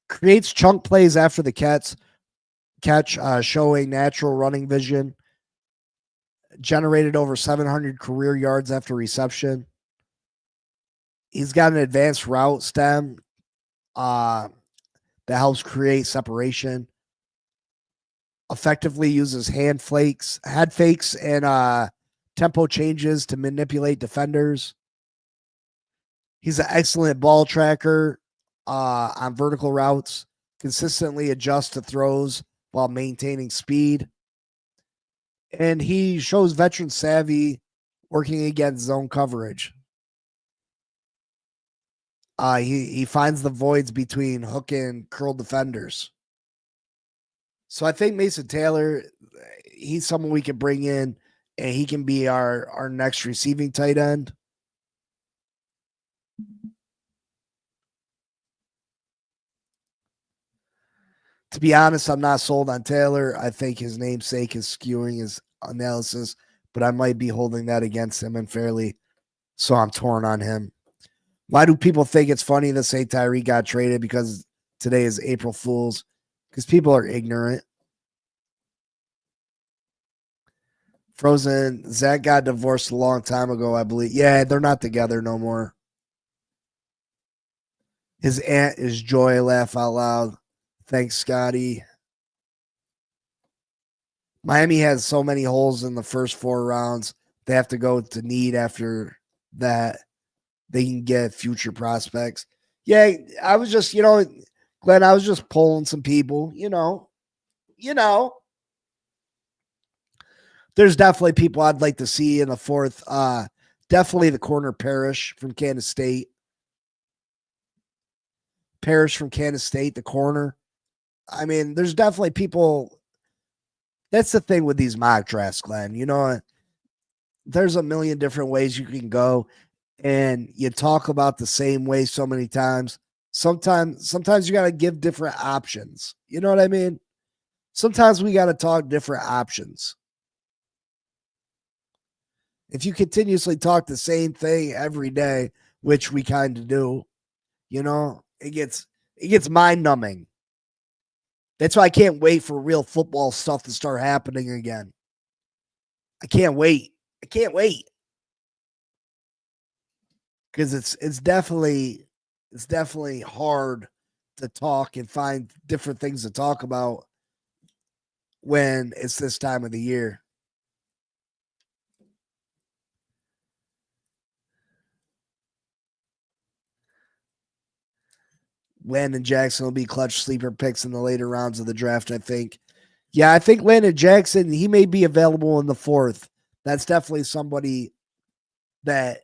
Creates chunk plays after the catch, showing natural running vision. Generated over 700 career yards after reception. He's got an advanced route stem that helps create separation. Effectively uses head fakes, and tempo changes to manipulate defenders. He's an excellent ball tracker on vertical routes, consistently adjusts to throws while maintaining speed. And he shows veteran savvy working against zone coverage. He finds the voids between hook and curl defenders. So I think Mason Taylor, he's someone we can bring in, and he can be our next receiving tight end. To be honest, I'm not sold on Taylor. I think his namesake is skewing his analysis, but I might be holding that against him unfairly. So I'm torn on him. Why do people think it's funny to say Tyree got traded because today is April Fool's? Because people are ignorant. Frozen, Zach got divorced a long time ago, I believe. Yeah, they're not together no more. His aunt is Joy, laugh out loud. Thanks, Scotty. Miami has so many holes in the first 4 rounds. They have to go to need after that. They can get future prospects. Yeah, I was just, Glenn, I was just polling some people, There's definitely people I'd like to see in the 4th. Definitely the corner Parrish from Kansas State. The corner. I mean, there's definitely people. That's the thing with these mock drafts, Glenn. There's a million different ways you can go, and you talk about the same way so many times. Sometimes you got to give different options. You know what I mean? Sometimes we got to talk different options. If you continuously talk the same thing every day, which we kind of do, it gets mind numbing. That's why I can't wait for real football stuff to start happening again. I can't wait. Because it's definitely hard to talk and find different things to talk about when it's this time of the year. Landon Jackson will be clutch sleeper picks in the later rounds of the draft, I think. Yeah, I think Landon Jackson, he may be available in the 4th. That's definitely somebody that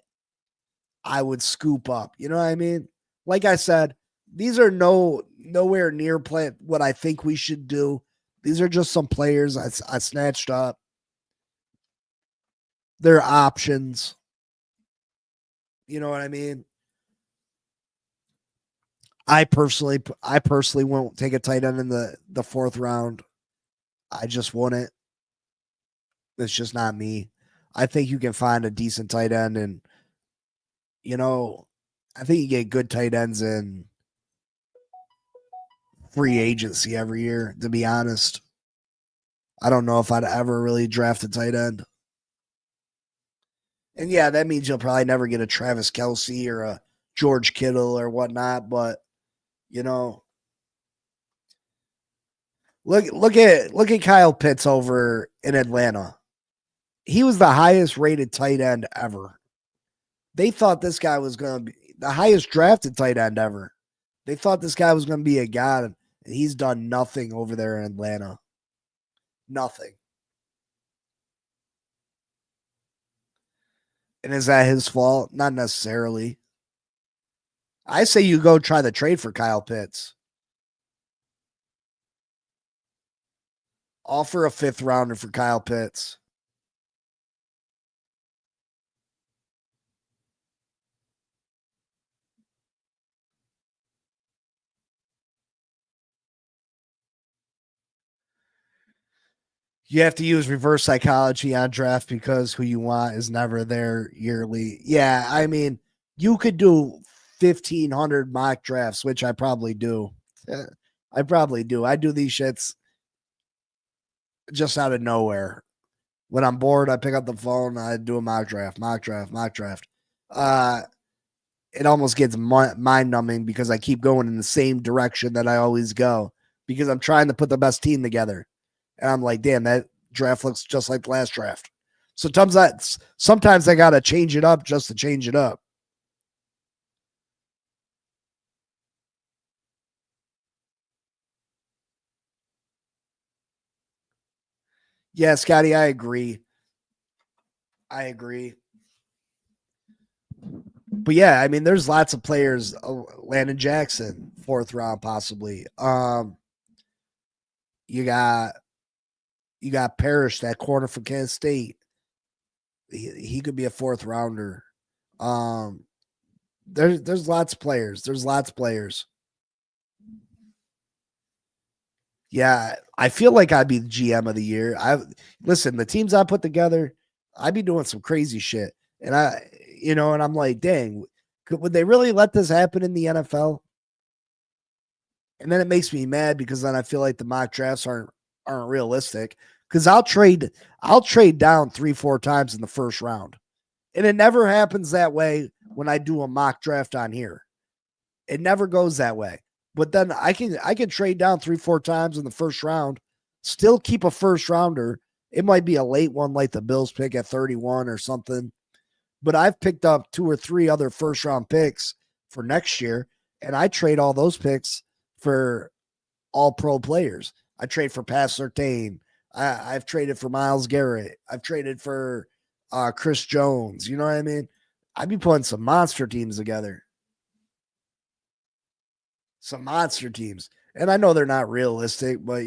I would scoop up. You know what I mean? Like I said, these are nowhere near what I think we should do. These are just some players I snatched up. They're options. You know what I mean? I personally won't take a tight end in the 4th round. I just wouldn't. It's just not me. I think you can find a decent tight end, and I think you get good tight ends in free agency every year, to be honest. I don't know if I'd ever really draft a tight end. And yeah, that means you'll probably never get a Travis Kelce or a George Kittle or whatnot. But you know, look at Kyle Pitts over in Atlanta. He was the highest rated tight end ever. They thought this guy was going to be the highest drafted tight end ever. They thought this guy was going to be a god, and he's done nothing over there in Atlanta. Nothing. And is that his fault? Not necessarily. I say you go try the trade for Kyle Pitts. Offer a 5th rounder for Kyle Pitts. You have to use reverse psychology on draft because who you want is never there yearly. Yeah, I mean, you could do 1,500 mock drafts, which I probably do. I probably do. I do these shits just out of nowhere. When I'm bored, I pick up the phone, I do a mock draft. It almost gets mind numbing because I keep going in the same direction that I always go because I'm trying to put the best team together. And I'm like, damn, that draft looks just like the last draft. So sometimes I got to change it up just to change it up. Yeah, Scotty, I agree. But yeah, I mean, there's lots of players. Landon Jackson, 4th round, possibly. You got Parrish, that corner from Kansas State. He could be a 4th rounder. There's lots of players. Yeah, I feel like I'd be the GM of the year. Listen, the teams I put together, I'd be doing some crazy shit. And and I'm like, dang, would they really let this happen in the NFL? And then it makes me mad because then I feel like the mock drafts aren't realistic. Because I'll trade down 3-4 times in the first round. And it never happens that way when I do a mock draft on here. It never goes that way. But then I can trade down 3-4 times in the first round, still keep a first rounder. It might be a late one like the Bills pick at 31 or something. But I've picked up 2 or 3 other first round picks for next year, and I trade all those picks for all pro players. I trade for Pat Surtain. I've traded for Myles Garrett. I've traded for Chris Jones. You know what I mean? I'd be putting some monster teams together. Some monster teams. And I know they're not realistic, but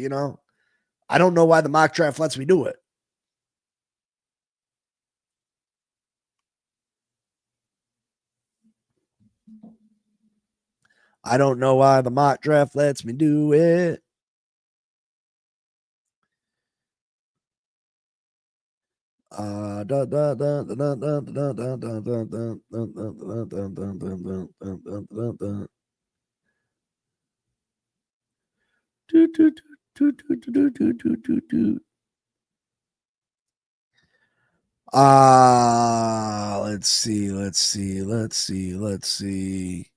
I don't know why the mock draft lets me do it. I don't know why the mock draft lets me do it. Let's see.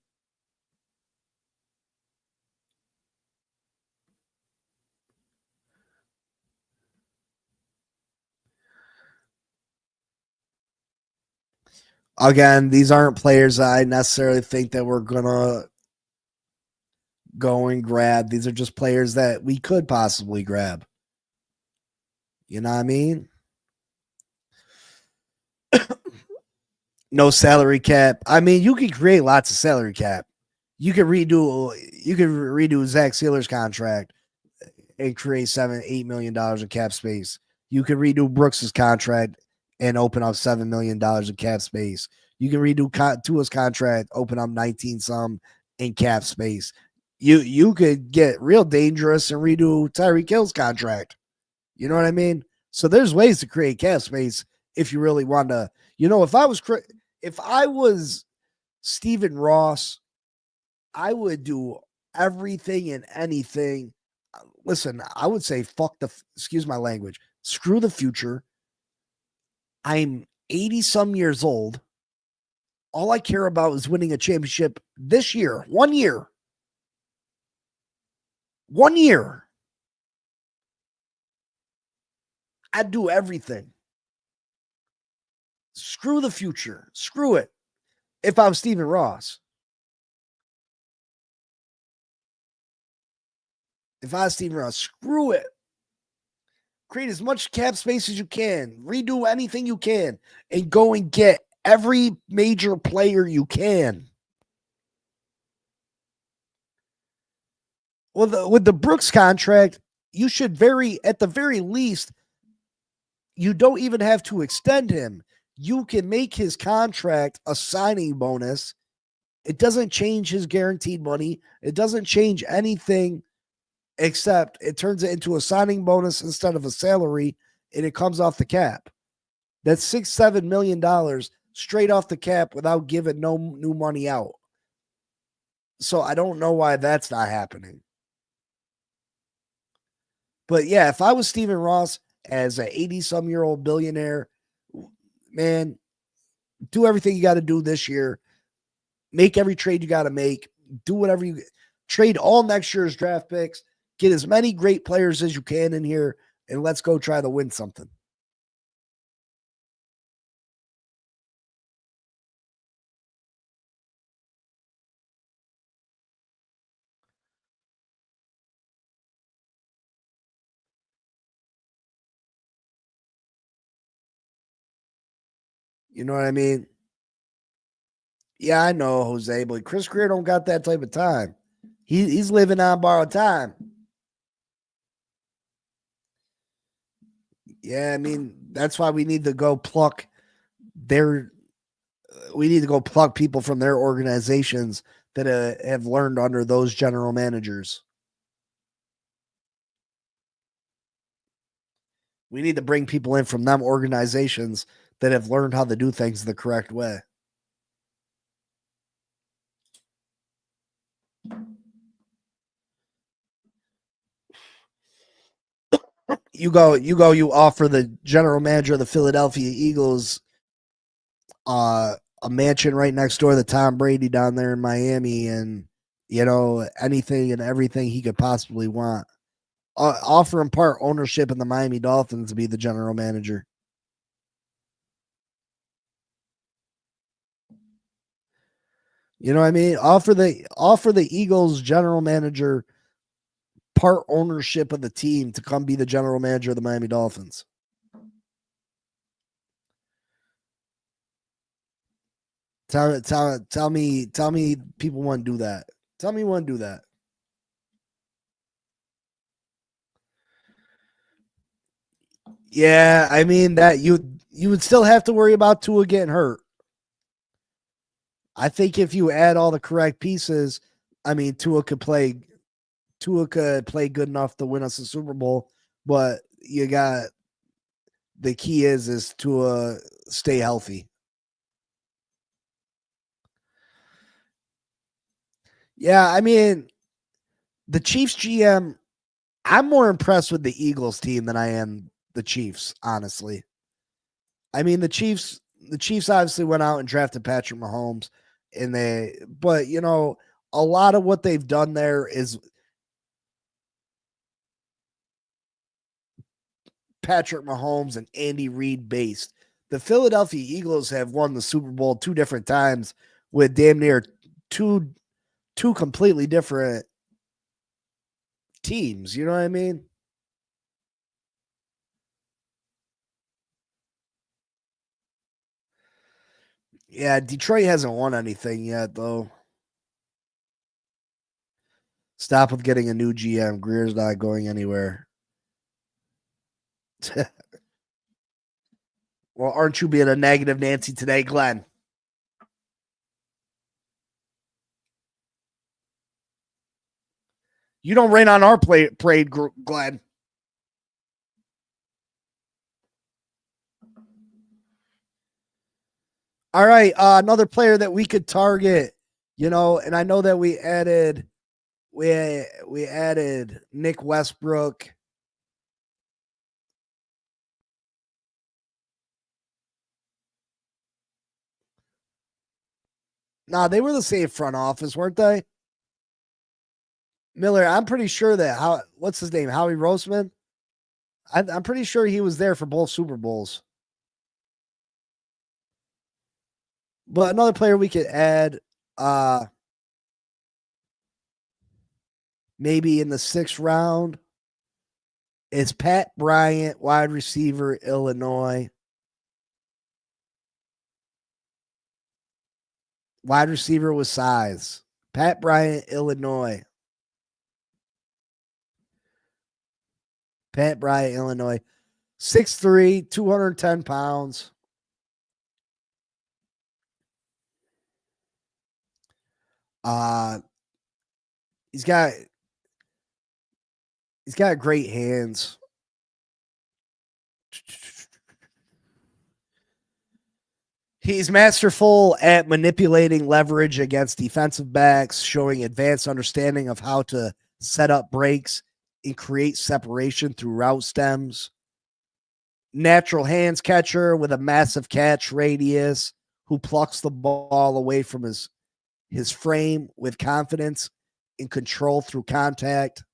Again, these aren't players I necessarily think that we're gonna go and grab. These are just players that we could possibly grab. You know what I mean? No salary cap. I mean, you can create lots of salary cap. You could redo Zach Sealer's contract and create $7-8 million of cap space. You could redo Brooks's contract and open up $7 million of cap space. You can redo Tua's contract, open up 19 some in cap space. You could get real dangerous and redo Tyreek Hill's contract. You know what I mean? So there's ways to create cap space if you really want to. If I was Stephen Ross, I would do everything and anything. Listen, I would say excuse my language, screw the future. I'm 80 some years old. All I care about is winning a championship this year. 1 year. 1 year. I'd do everything. Screw the future. Screw it. If I was Stephen Ross. Screw it. Create as much cap space as you can. Redo anything you can. And go and get every major player you can. Well, with the Brooks contract, you should at the very least, you don't even have to extend him. You can make his contract a signing bonus. It doesn't change his guaranteed money. It doesn't change anything except it turns it into a signing bonus instead of a salary, and it comes off the cap. That's $6-7 million straight off the cap without giving no new money out. So I don't know why that's not happening. But yeah, if I was Stephen Ross as an 80-some-year-old billionaire, man, do everything you got to do this year. Make every trade you got to make. Do whatever you trade all next year's draft picks. Get as many great players as you can in here, and let's go try to win something. You know what I mean? Yeah, I know, Jose, but Chris Greer don't got that type of time. He's living on borrowed time. Yeah, I mean, that's why we need to go pluck people from their organizations that have learned under those general managers. We need to bring people in from them organizations that have learned how to do things the correct way. You offer the general manager of the Philadelphia Eagles a mansion right next door to Tom Brady down there in Miami, and anything and everything he could possibly want. Offer him part ownership in the Miami Dolphins to be the general manager. You know what I mean? Offer the Eagles general manager part ownership of the team to come be the general manager of the Miami Dolphins. Tell me people want to do that. Tell me you want to do that. Yeah, I mean that you would still have to worry about Tua getting hurt. I think if you add all the correct pieces, I mean Tua could play good enough to win us a Super Bowl, but the key is to stay healthy. Yeah, I mean, the Chiefs GM, I'm more impressed with the Eagles team than I am the Chiefs, honestly. I mean, the Chiefs obviously went out and drafted Patrick Mahomes, but a lot of what they've done there is Patrick Mahomes and Andy Reid based. The Philadelphia Eagles have won the Super Bowl 2 different times with damn near two completely different teams. You know what I mean? Yeah, Detroit hasn't won anything yet, though. Stop with getting a new GM. Greer's not going anywhere. Well, aren't you being a negative Nancy today, Glenn? You don't rain on our parade, Glenn. All right, another player that we could target, and I know that we added we added Nick Westbrook. Nah, they were the same front office, weren't they? Miller, I'm pretty sure that what's his name? Howie Roseman? I'm pretty sure he was there for both Super Bowls. But another player we could add, maybe in the 6th round, is Pat Bryant, wide receiver, Illinois. Wide receiver with size. Pat Bryant, Illinois. Pat Bryant, Illinois. 6'3", 210 pounds. He's got great hands. He's masterful at manipulating leverage against defensive backs, showing advanced understanding of how to set up breaks and create separation through route stems. Natural hands catcher with a massive catch radius who plucks the ball away from his frame with confidence and control through contact.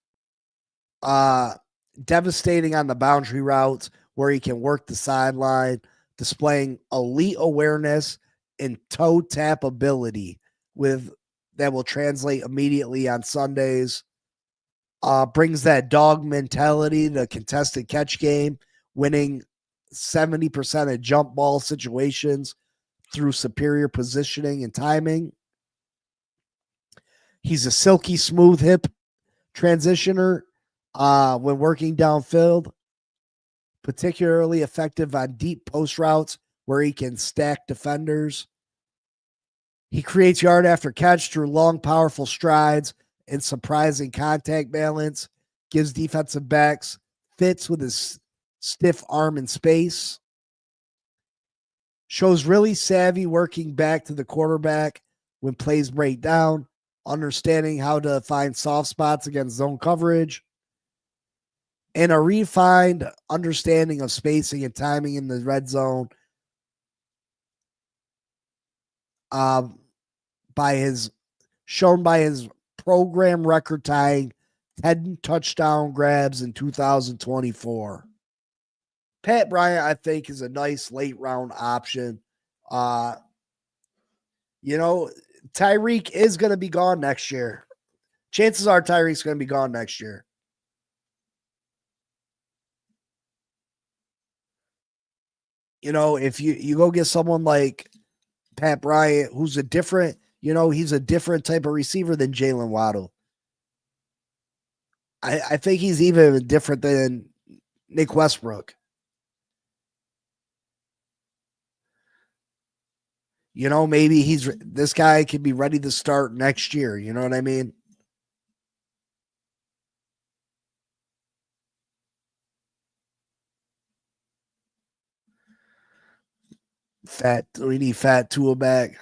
Devastating on the boundary routes where he can work the sideline, displaying elite awareness and toe tap ability that will translate immediately on Sundays. Brings that dog mentality to contested catch game, winning 70% of jump ball situations through superior positioning and timing. He's a silky smooth hip transitioner when working downfield, particularly effective on deep post routes where he can stack defenders. He creates yard after catch through long, powerful strides and surprising contact balance, gives defensive backs fits with his stiff arm in space, shows really savvy working back to the quarterback when plays break down, understanding how to find soft spots against zone coverage, and a refined understanding of spacing and timing in the red zone shown by his program record tying 10 touchdown grabs in 2024. Pat Bryant, I think, is a nice late round option. Tyreek is going to be gone next year. Chances are Tyreek's going to be gone next year. If you go get someone like Pat Bryant, who's a different, he's a different type of receiver than Jalen Waddle. I think he's even different than Nick Westbrook. Maybe this guy could be ready to start next year. You know what I mean? We need Fat Tua back.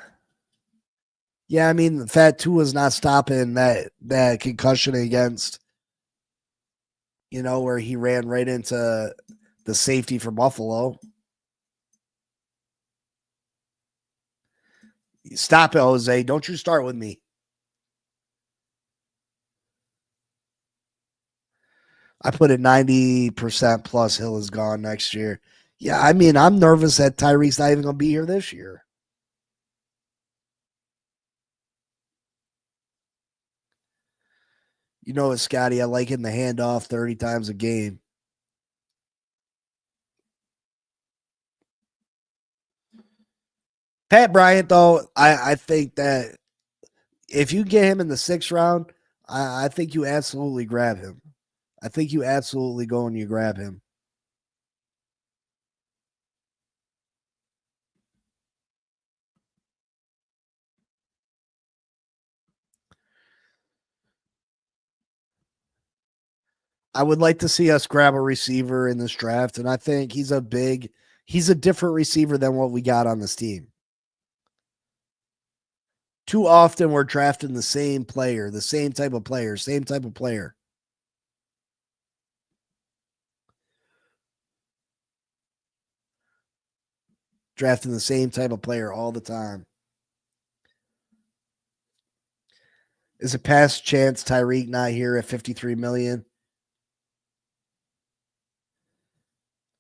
Yeah, I mean, Fat Tua's not stopping that concussion against, where he ran right into the safety for Buffalo. Stop it, Jose. Don't you start with me. I put it 90% plus Hill is gone next year. Yeah, I mean, I'm nervous that Tyreek's not even going to be here this year. Scotty, I like him to hand off 30 times a game. Pat Bryant, though, I think that if you get him in the 6th round, I think you absolutely grab him. I think you absolutely go and you grab him. I would like to see us grab a receiver in this draft, and I think he's a different receiver than what we got on this team. Too often we're drafting the same player, the same type of player, same type of player. Drafting the same type of player all the time. Is it past chance Tyreek not here at 53 million?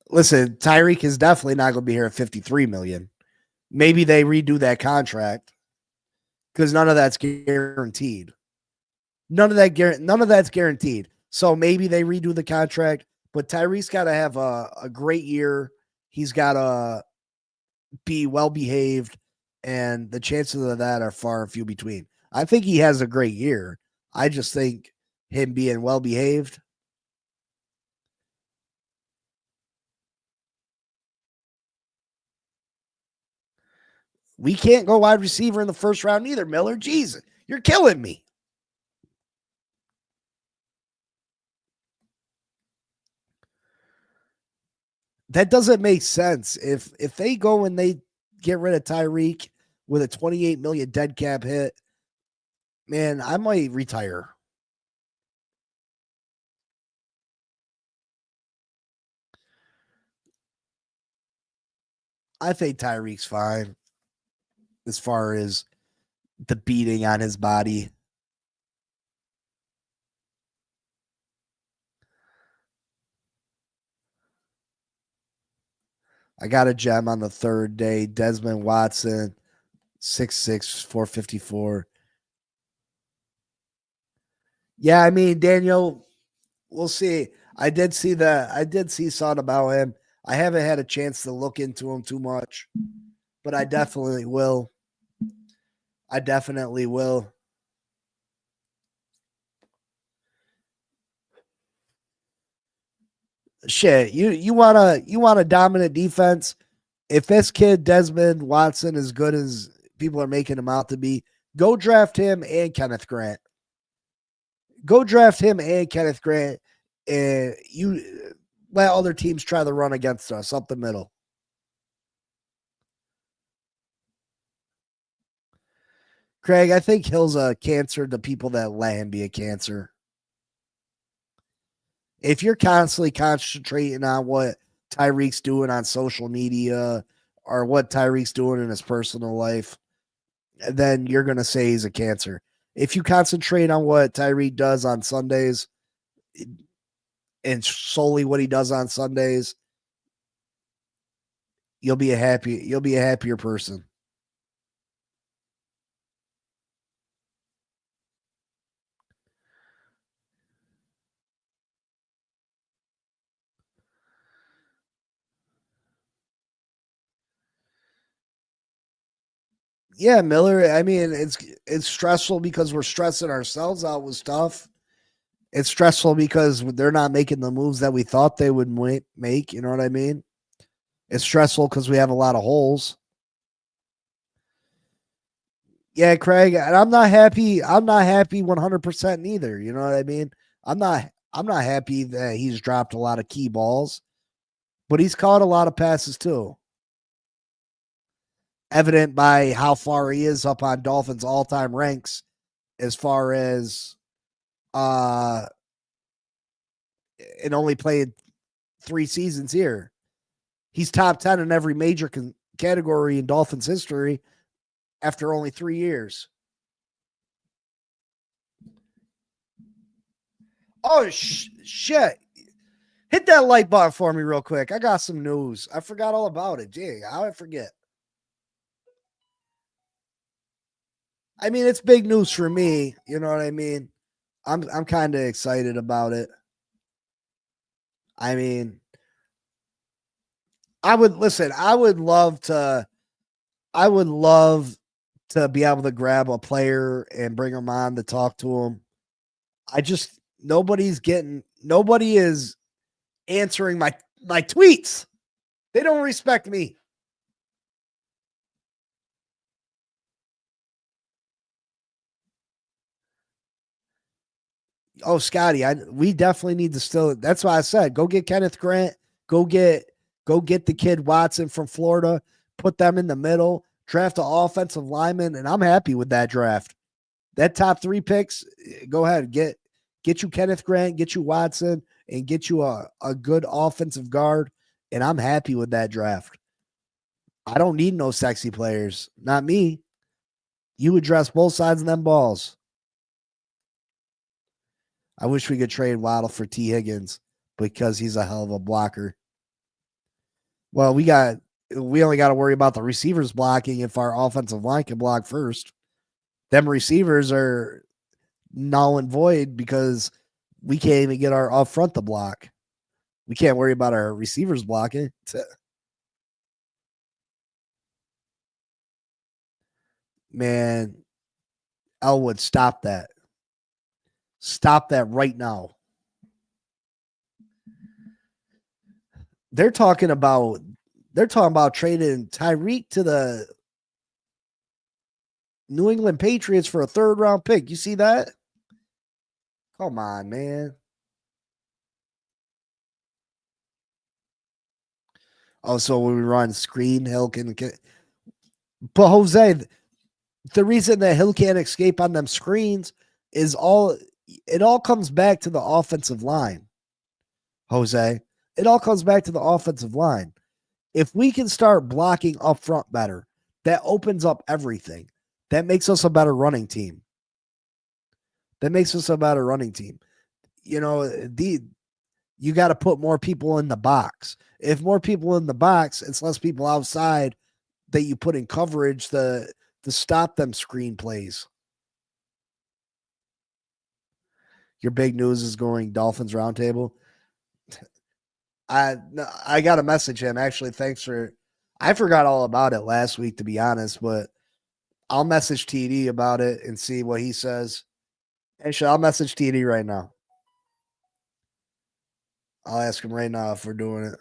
Listen, Tyreek is definitely not going to be here at 53 million. Maybe they redo that contract because none of that's guaranteed. None of that's guaranteed. So maybe they redo the contract, but Tyreek's got to have a great year. He's got to be well behaved, and the chances of that are far and few between. I think he has a great year. I just think him being well behaved. We can't go wide receiver in the first round either, Miller. Jesus, you're killing me. That doesn't make sense. If they go and they get rid of Tyreek with a 28 million dead cap hit, man, I might retire. I think Tyreek's fine as far as the beating on his body. I got a gem on the third day. Desmond Watson, 6'6", 454. Yeah, I mean, Daniel, we'll see. I did see something about him. I haven't had a chance to look into him too much, but I definitely will. I definitely will. Shit, you want a dominant defense? If this kid Desmond Watson is good as people are making him out to be, go draft him and Kenneth Grant. Go draft him and Kenneth Grant, and you let other teams try to run against us up the middle. Craig, I think Hill's a cancer to people that let him be a cancer. If you're constantly concentrating on what Tyreek's doing on social media or what Tyreek's doing in his personal life, then you're going to say he's a cancer. If you concentrate on what Tyreek does on Sundays and solely what he does on Sundays, you'll be a happier person. Yeah, Miller. I mean, it's stressful because we're stressing ourselves out with stuff. It's stressful because they're not making the moves that we thought they would make. You know what I mean? It's stressful because we have a lot of holes. Yeah, Craig, and I'm not happy. I'm not happy 100% neither. You know what I mean? I'm not. I'm not happy that he's dropped a lot of key balls, but he's caught a lot of passes too. Evident by how far he is up on Dolphins all-time ranks as far as and only played 3 seasons here. He's top 10 in every major category in Dolphins history after only 3 years. Oh, shit. Hit that like button for me real quick. I got some news. I forgot all about it. Gee, how did I forget? I mean, it's big news for me. You know what I mean? I'm kind of excited about it. I mean, I would love to be able to grab a player and bring him on to talk to him. Nobody is answering my tweets. They don't respect me. Oh, Scotty, we definitely need to still. That's why I said go get Kenneth Grant. Go get the kid Watson from Florida. Put them in the middle. draft an offensive lineman, and I'm happy with that draft. That top 3 picks, go ahead, get you Kenneth Grant, get you Watson, and get you a good offensive guard, and I'm happy with that draft. I don't need no sexy players. Not me. You address both sides of them balls. I wish we could trade Waddle for T. Higgins because he's a hell of a blocker. Well, we only got to worry about the receivers blocking if our offensive line can block first. Them receivers are null and void because we can't even get our up front to block. We can't worry about our receivers blocking. Man, Elwood, stop that. Stop that right now. They're talking about trading Tyreek to the New England Patriots for a 3rd round pick. You see that? Come on, man. Also, when we run screen, Hill can. But Jose, the reason that Hill can't escape on them screens is it all comes back to the offensive line. Jose, it all comes back to the offensive line. If we can start blocking up front better, that opens up everything. That makes us a better running team. You know, you got to put more people in the box. If more people in the box, it's less people outside that you put in coverage to stop them screen plays. Your big news is going Dolphins roundtable. I got to message him. Actually, thanks for. I forgot all about it last week, to be honest, but I'll message TD about it and see what he says. Actually, I'll message TD right now. I'll ask him right now if we're doing it.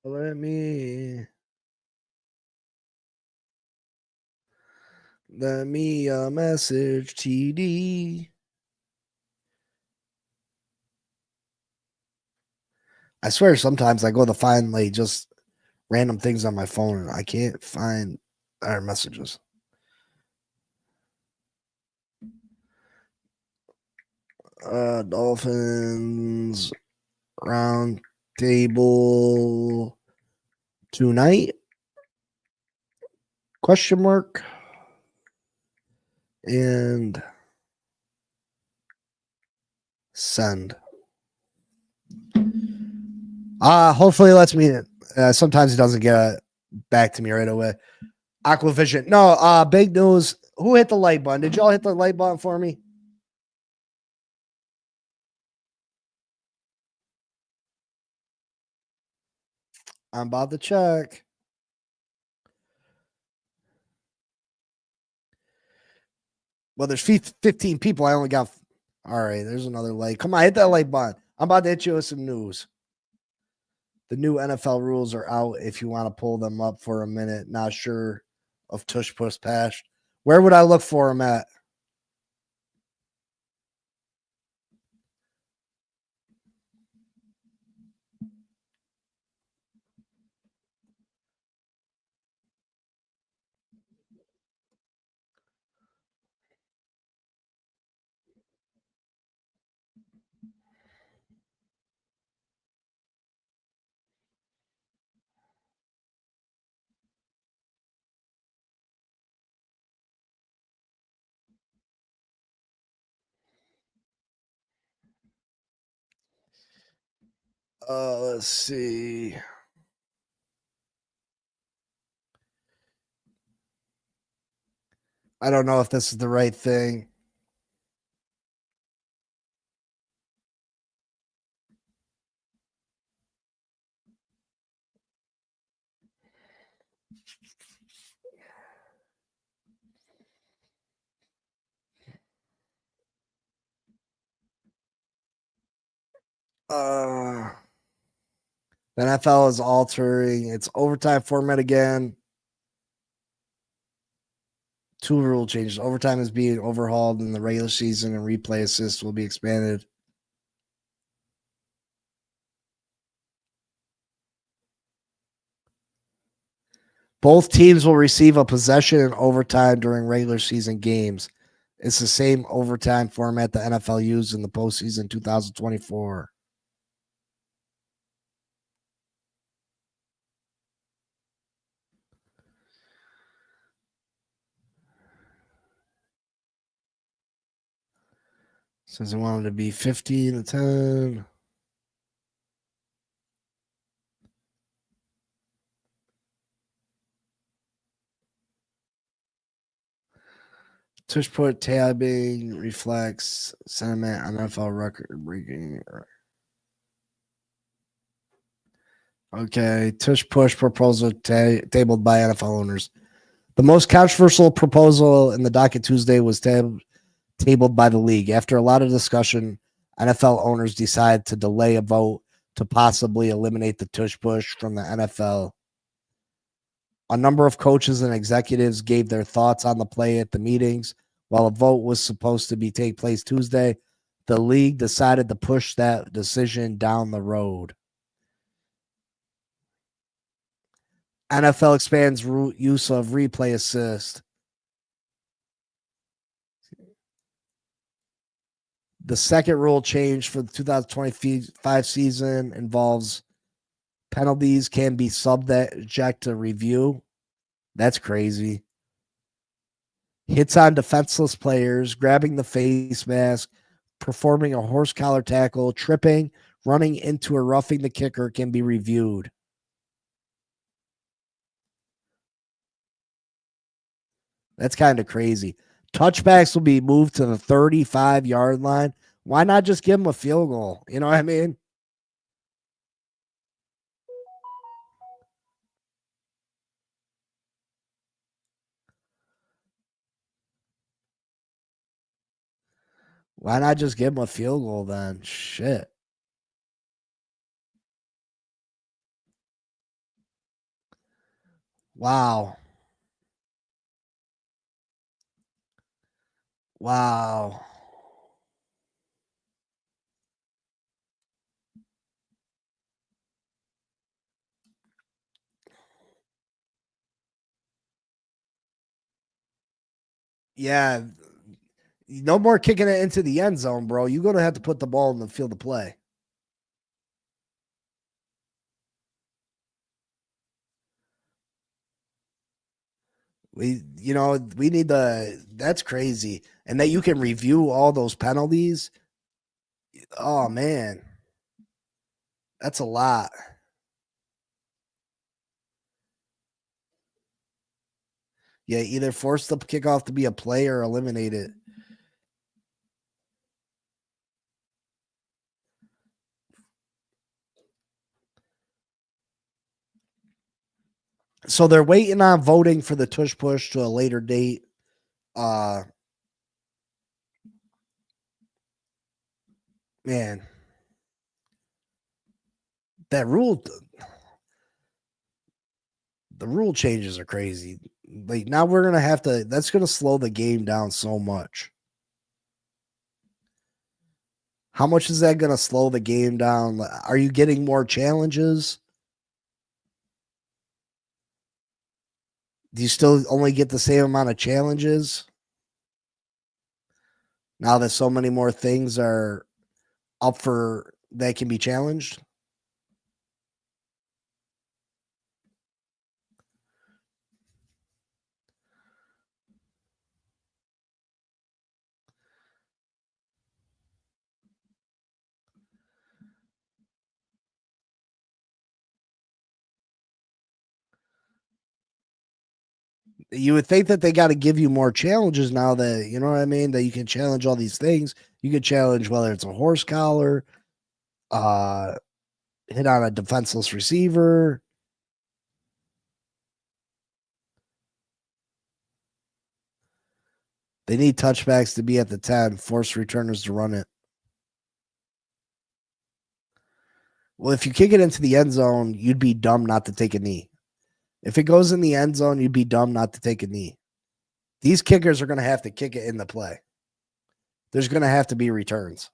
Let me message TD. I swear sometimes I go to find like just random things on my phone and I can't find our messages. Dolphins round table tonight? Question mark. And send. Hopefully it lets me. Sometimes it doesn't get back to me right away. Aquavision. No, big news. Who hit the like button? Did y'all hit the like button for me? I'm about to check. Well, there's 15 people. I only got. All right, there's another like. Come on, hit that like button. I'm about to hit you with some news. The new NFL rules are out if you want to pull them up for a minute. Not sure of Tush Push Pash. Where would I look for them at? Let's see. I don't know if this is the right thing. The NFL is altering its overtime format again. 2 rule changes. Overtime is being overhauled in the regular season, and replay assists will be expanded. Both teams will receive a possession in overtime during regular season games. It's the same overtime format the NFL used in the postseason 2024. Says they wanted to be 15-10. Tush put tabbing reflects sentiment on NFL record breaking. Okay, tush push proposal tabled by NFL owners. The most controversial proposal in the docket Tuesday was tabled by the league. After a lot of discussion, NFL owners decided to delay a vote to possibly eliminate the tush push from the NFL. A number of coaches and executives gave their thoughts on the play at the meetings. While a vote was supposed to take place Tuesday, the league decided to push that decision down the road. NFL expands use of replay assist. The second rule change for the 2025 season involves penalties can be subject to review. That's crazy. Hits on defenseless players, grabbing the face mask, performing a horse collar tackle, tripping, running into or roughing the kicker can be reviewed. That's kind of crazy. Touchbacks will be moved to the 35-yard line. Why not just give them a field goal? You know what I mean? Why not just give them a field goal then? Shit. Wow. Wow. Yeah. No more kicking it into the end zone, bro. You're going to have to put the ball in the field of play. We need that's crazy. And that you can review all those penalties. Oh, man. That's a lot. Yeah, either force the kickoff to be a play or eliminate it. So they're waiting on voting for the tush push to a later date. Man, that rule, the rule changes are crazy. Like now we're gonna have to. That's gonna slow the game down so much. How much is that gonna slow the game down? Are you getting more challenges? Do you still only get the same amount of challenges now that so many more things are up for that can be challenged? You would think that they got to give you more challenges now that, you know what I mean, that you can challenge all these things. You could challenge whether it's a horse collar, uh, hit on a defenseless receiver. They need touchbacks to be at the 10, force returners to run it. Well, if you kick it into the end zone, you'd be dumb not to take a knee. If it goes in the end zone, you'd be dumb not to take a knee. These kickers are going to have to kick it in the play. There's going to have to be returns.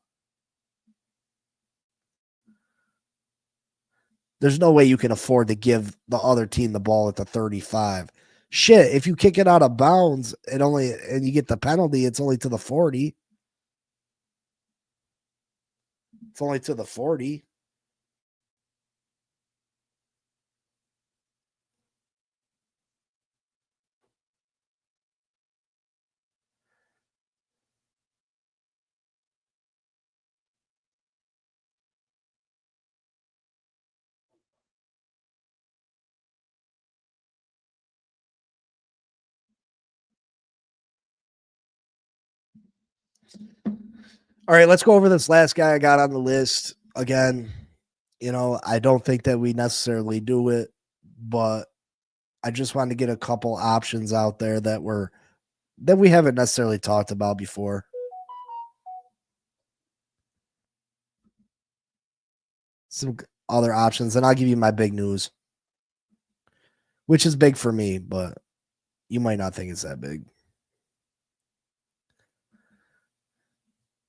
There's no way you can afford to give the other team the ball at the 35. Shit, if you kick it out of bounds and you get the penalty, it's only to the 40. It's only to the 40. All right, let's go over this last guy I got on the list. Again, I don't think that we necessarily do it, but I just wanted to get a couple options out there that we haven't necessarily talked about before. Some other options, and I'll give you my big news, which is big for me, but you might not think it's that big.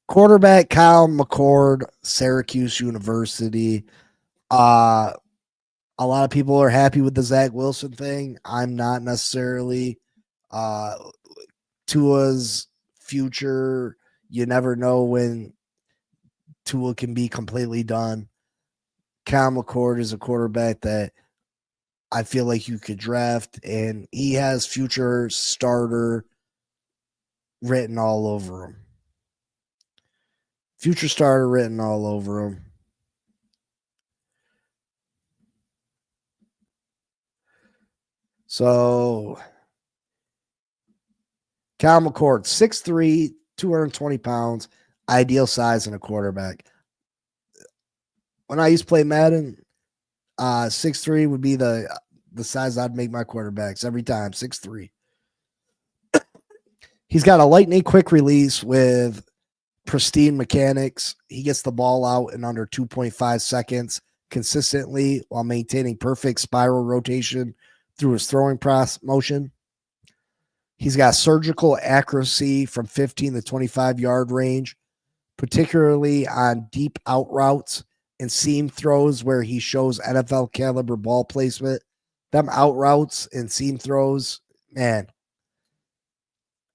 Quarterback Kyle McCord, Syracuse University. A lot of people are happy with the Zach Wilson thing. I'm not necessarily. Tua's future, you never know when Tua can be completely done. Kyle McCord is a quarterback that I feel like you could draft, and he has future starter written all over him. Future starter written all over him. So, Kyle McCord, 6'3", 220 pounds, ideal size in a quarterback. When I used to play Madden, 6'3" would be the size I'd make my quarterbacks every time, 6'3". He's got a lightning quick release with pristine mechanics. He gets the ball out in under 2.5 seconds consistently while maintaining perfect spiral rotation through his throwing motion. He's got surgical accuracy from 15 to 25-yard range, particularly on deep out routes and seam throws where he shows NFL caliber ball placement. Them out routes and seam throws, man.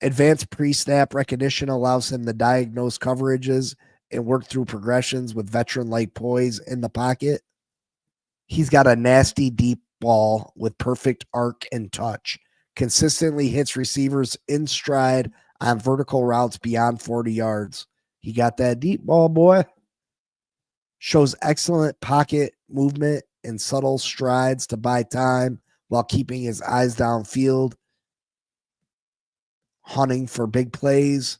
Advanced pre-snap recognition allows him to diagnose coverages and work through progressions with veteran-like poise in the pocket. He's got a nasty deep ball with perfect arc and touch. Consistently hits receivers in stride on vertical routes beyond 40 yards. He got that deep ball, boy. Shows excellent pocket movement and subtle strides to buy time while keeping his eyes downfield, hunting for big plays.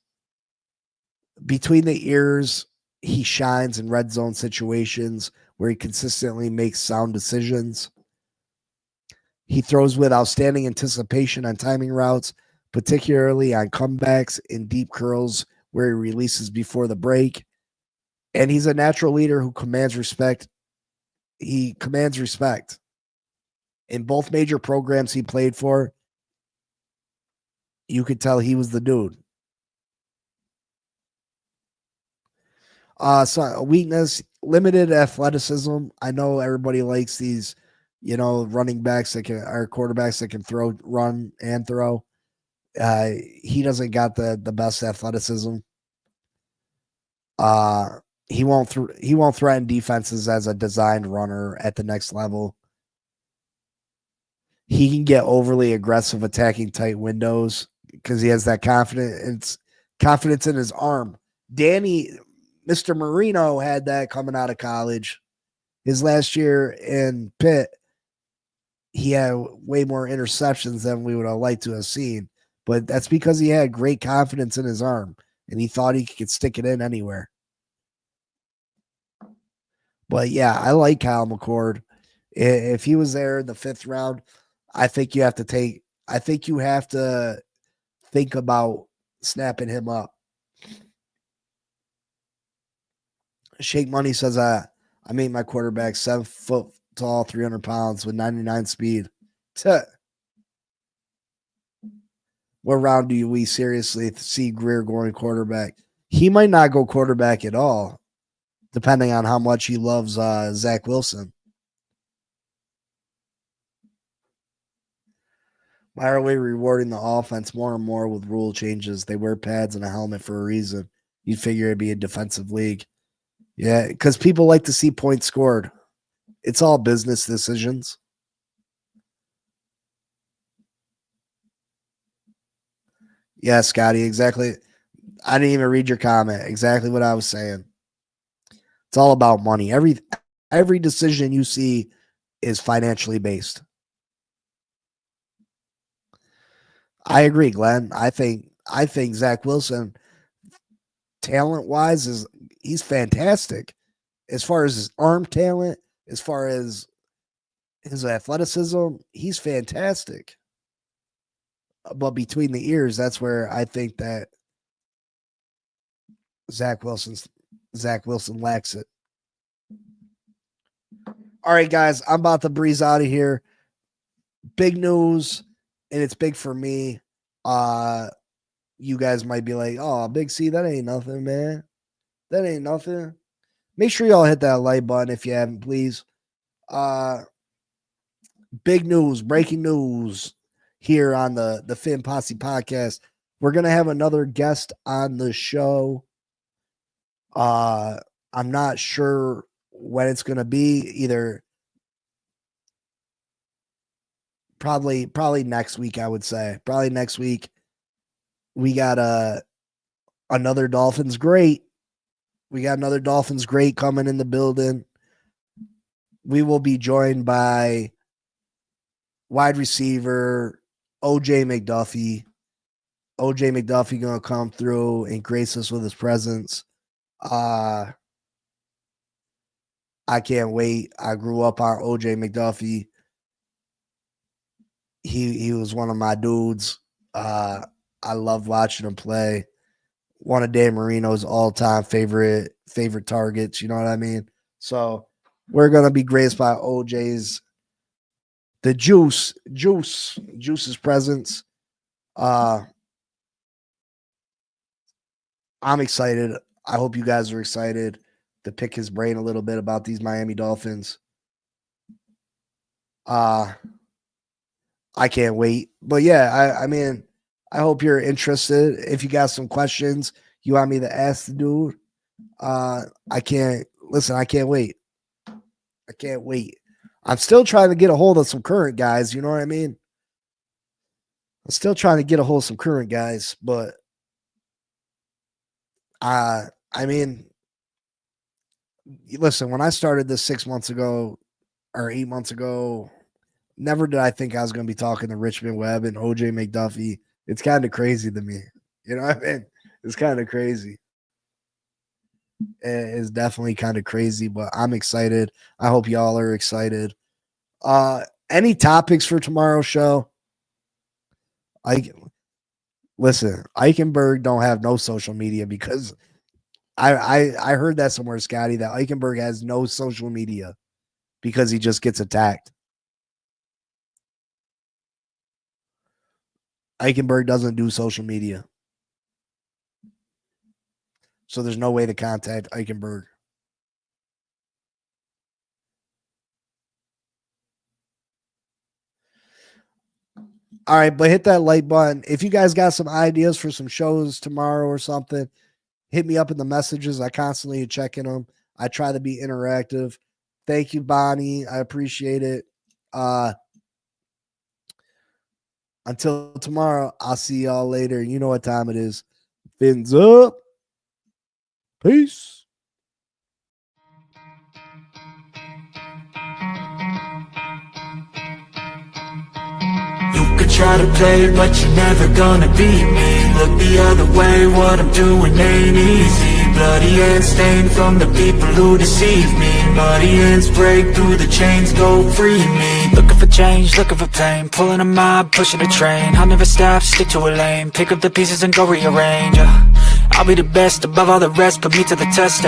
Between the ears, he shines in red zone situations where he consistently makes sound decisions. He throws with outstanding anticipation on timing routes, particularly on comebacks and deep curls where he releases before the break. And he's a natural leader who commands respect. He commands respect. In both major programs he played for, you could tell he was the dude. So a weakness, limited athleticism. I know everybody likes these, running backs or quarterbacks that can run and throw. He doesn't got the best athleticism. He won't threaten defenses as a designed runner at the next level. He can get overly aggressive attacking tight windows because he has that confidence in his arm. Mr. Marino had that coming out of college. His last year in Pitt, he had way more interceptions than we would have liked to have seen. But that's because he had great confidence in his arm, and he thought he could stick it in anywhere. But yeah, I like Kyle McCord. If he was there in the 5th round, I think you have to think about snapping him up. Shake Money says, I I made my quarterback 7 foot tall, 300 pounds with 99 speed. Tuh. What round do we seriously see Greer going quarterback? He might not go quarterback at all, depending on how much he loves Zach Wilson. Why are we rewarding the offense more and more with rule changes? They wear pads and a helmet for a reason. You'd figure it'd be a defensive league. Yeah, because people like to see points scored. It's all business decisions. Yeah, Scotty, exactly. I didn't even read your comment. Exactly what I was saying. It's all about money. Every decision you see is financially based. I agree, Glenn. I think Zach Wilson, talent-wise, he's fantastic. As far as his arm talent, as far as his athleticism, he's fantastic. But between the ears, that's where I think that Zach Wilson lacks it. All right, guys, I'm about to breeze out of here. Big news, and it's big for me. You guys might be like, "Oh, Big C, that ain't nothing, man. That ain't nothing." Make sure y'all hit that like button if you haven't, please. Big news, breaking news here on the Fin Posse podcast. We're gonna have another guest on the show. I'm not sure when it's gonna be. Either probably next week, I would say. Probably next week. We got another Dolphins great. We got another Dolphins great coming in the building. We will be joined by wide receiver OJ McDuffie. OJ McDuffie gonna come through and grace us with his presence. I can't wait. I grew up on OJ McDuffie. He was one of my dudes. I love watching him play. One of Dan Marino's all-time favorite targets. You know what I mean? So we're gonna be graced by OJ's Juice's presence. I'm excited. I hope you guys are excited to pick his brain a little bit about these Miami Dolphins. I can't wait. But yeah, I mean, I hope you're interested. If you got some questions you want me to ask the dude, I can't wait. I can't wait. I'm still trying to get a hold of some current guys, you know what I mean? I'm still trying to get a hold of some current guys, but I mean, listen, when I started this 6 months ago or 8 months ago, never did I think I was going to be talking to Richmond Webb and OJ McDuffie. It's kind of crazy to me. You know what I mean? It's kind of crazy. It's definitely kind of crazy, but I'm excited. I hope y'all are excited. Any topics for tomorrow's show? Listen, Eichenberg don't have no social media because I heard that somewhere, Scotty, that Eichenberg has no social media because he just gets attacked. Eichenberg doesn't do social media. So there's no way to contact Eichenberg. All right, but hit that like button. If you guys got some ideas for some shows tomorrow or something, hit me up in the messages. I constantly checking them. I try to be interactive. Thank you, Bonnie. I appreciate it. Until tomorrow, I'll see y'all later. You know what time it is. Fins up. Peace. You could try to play, but you're never gonna beat me. Look the other way, what I'm doing ain't easy. Bloody hands stained from the people who deceive me. Muddy hands break through the chains, go free me. Looking for change, looking for pain. Pulling a mob, pushing a train. I'll never stop, stick to a lane. Pick up the pieces and go rearrange. I'll be the best above all the rest, put me to the test,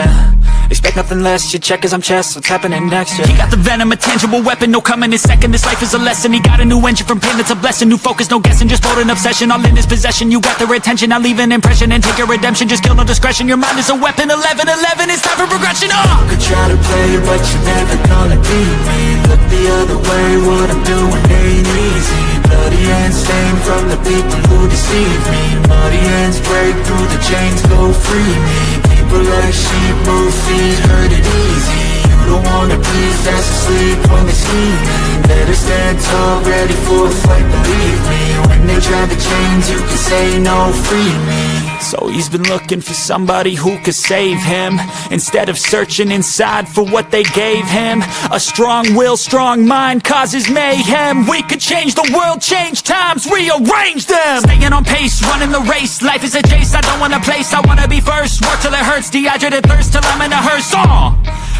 expect nothing less, you check as I'm chess, what's happening next, He got the venom, a tangible weapon, no coming in second, this life is a lesson. He got a new engine from pain, that's a blessing, new focus, no guessing, just bold and obsession, all in his possession. You got their attention, I'll leave an impression and take your redemption, just kill no discretion, your mind is a weapon. 11-11, it's time for progression, You could try to play, but you're never gonna beat me. Look the other way, what I'm doing ain't easy. Bloody hands stained from the people who deceive me. Muddy hands break through the chains, go free me. People like sheep move feet, hurt it easy. You don't wanna be fast asleep when they scheming. Better stand tall, ready for a fight, believe me. When they try the chains, you can say no, free me. So he's been looking for somebody who could save him, instead of searching inside for what they gave him. A strong will, strong mind causes mayhem. We could change the world, change times, rearrange them. Staying on pace, running the race. Life is a chase, I don't want a place, I wanna be first. Work till it hurts, dehydrated thirst till I'm in a hearse.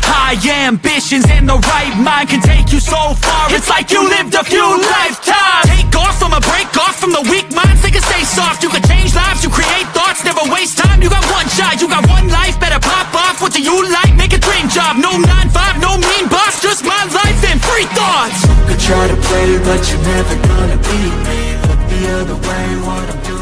High ambitions and the right mind can take you so far. It's like you lived a few lifetimes. Take off from a break off from the weak minds, they can stay soft. You can change lives, you create thoughts, never waste time. You got one shot, you got one life, better pop off. What do you like? Make a dream job. No 9-5, no mean boss, just my life and free thoughts. You could try to play, but you're never gonna beat me. Look the other way, what I'm doing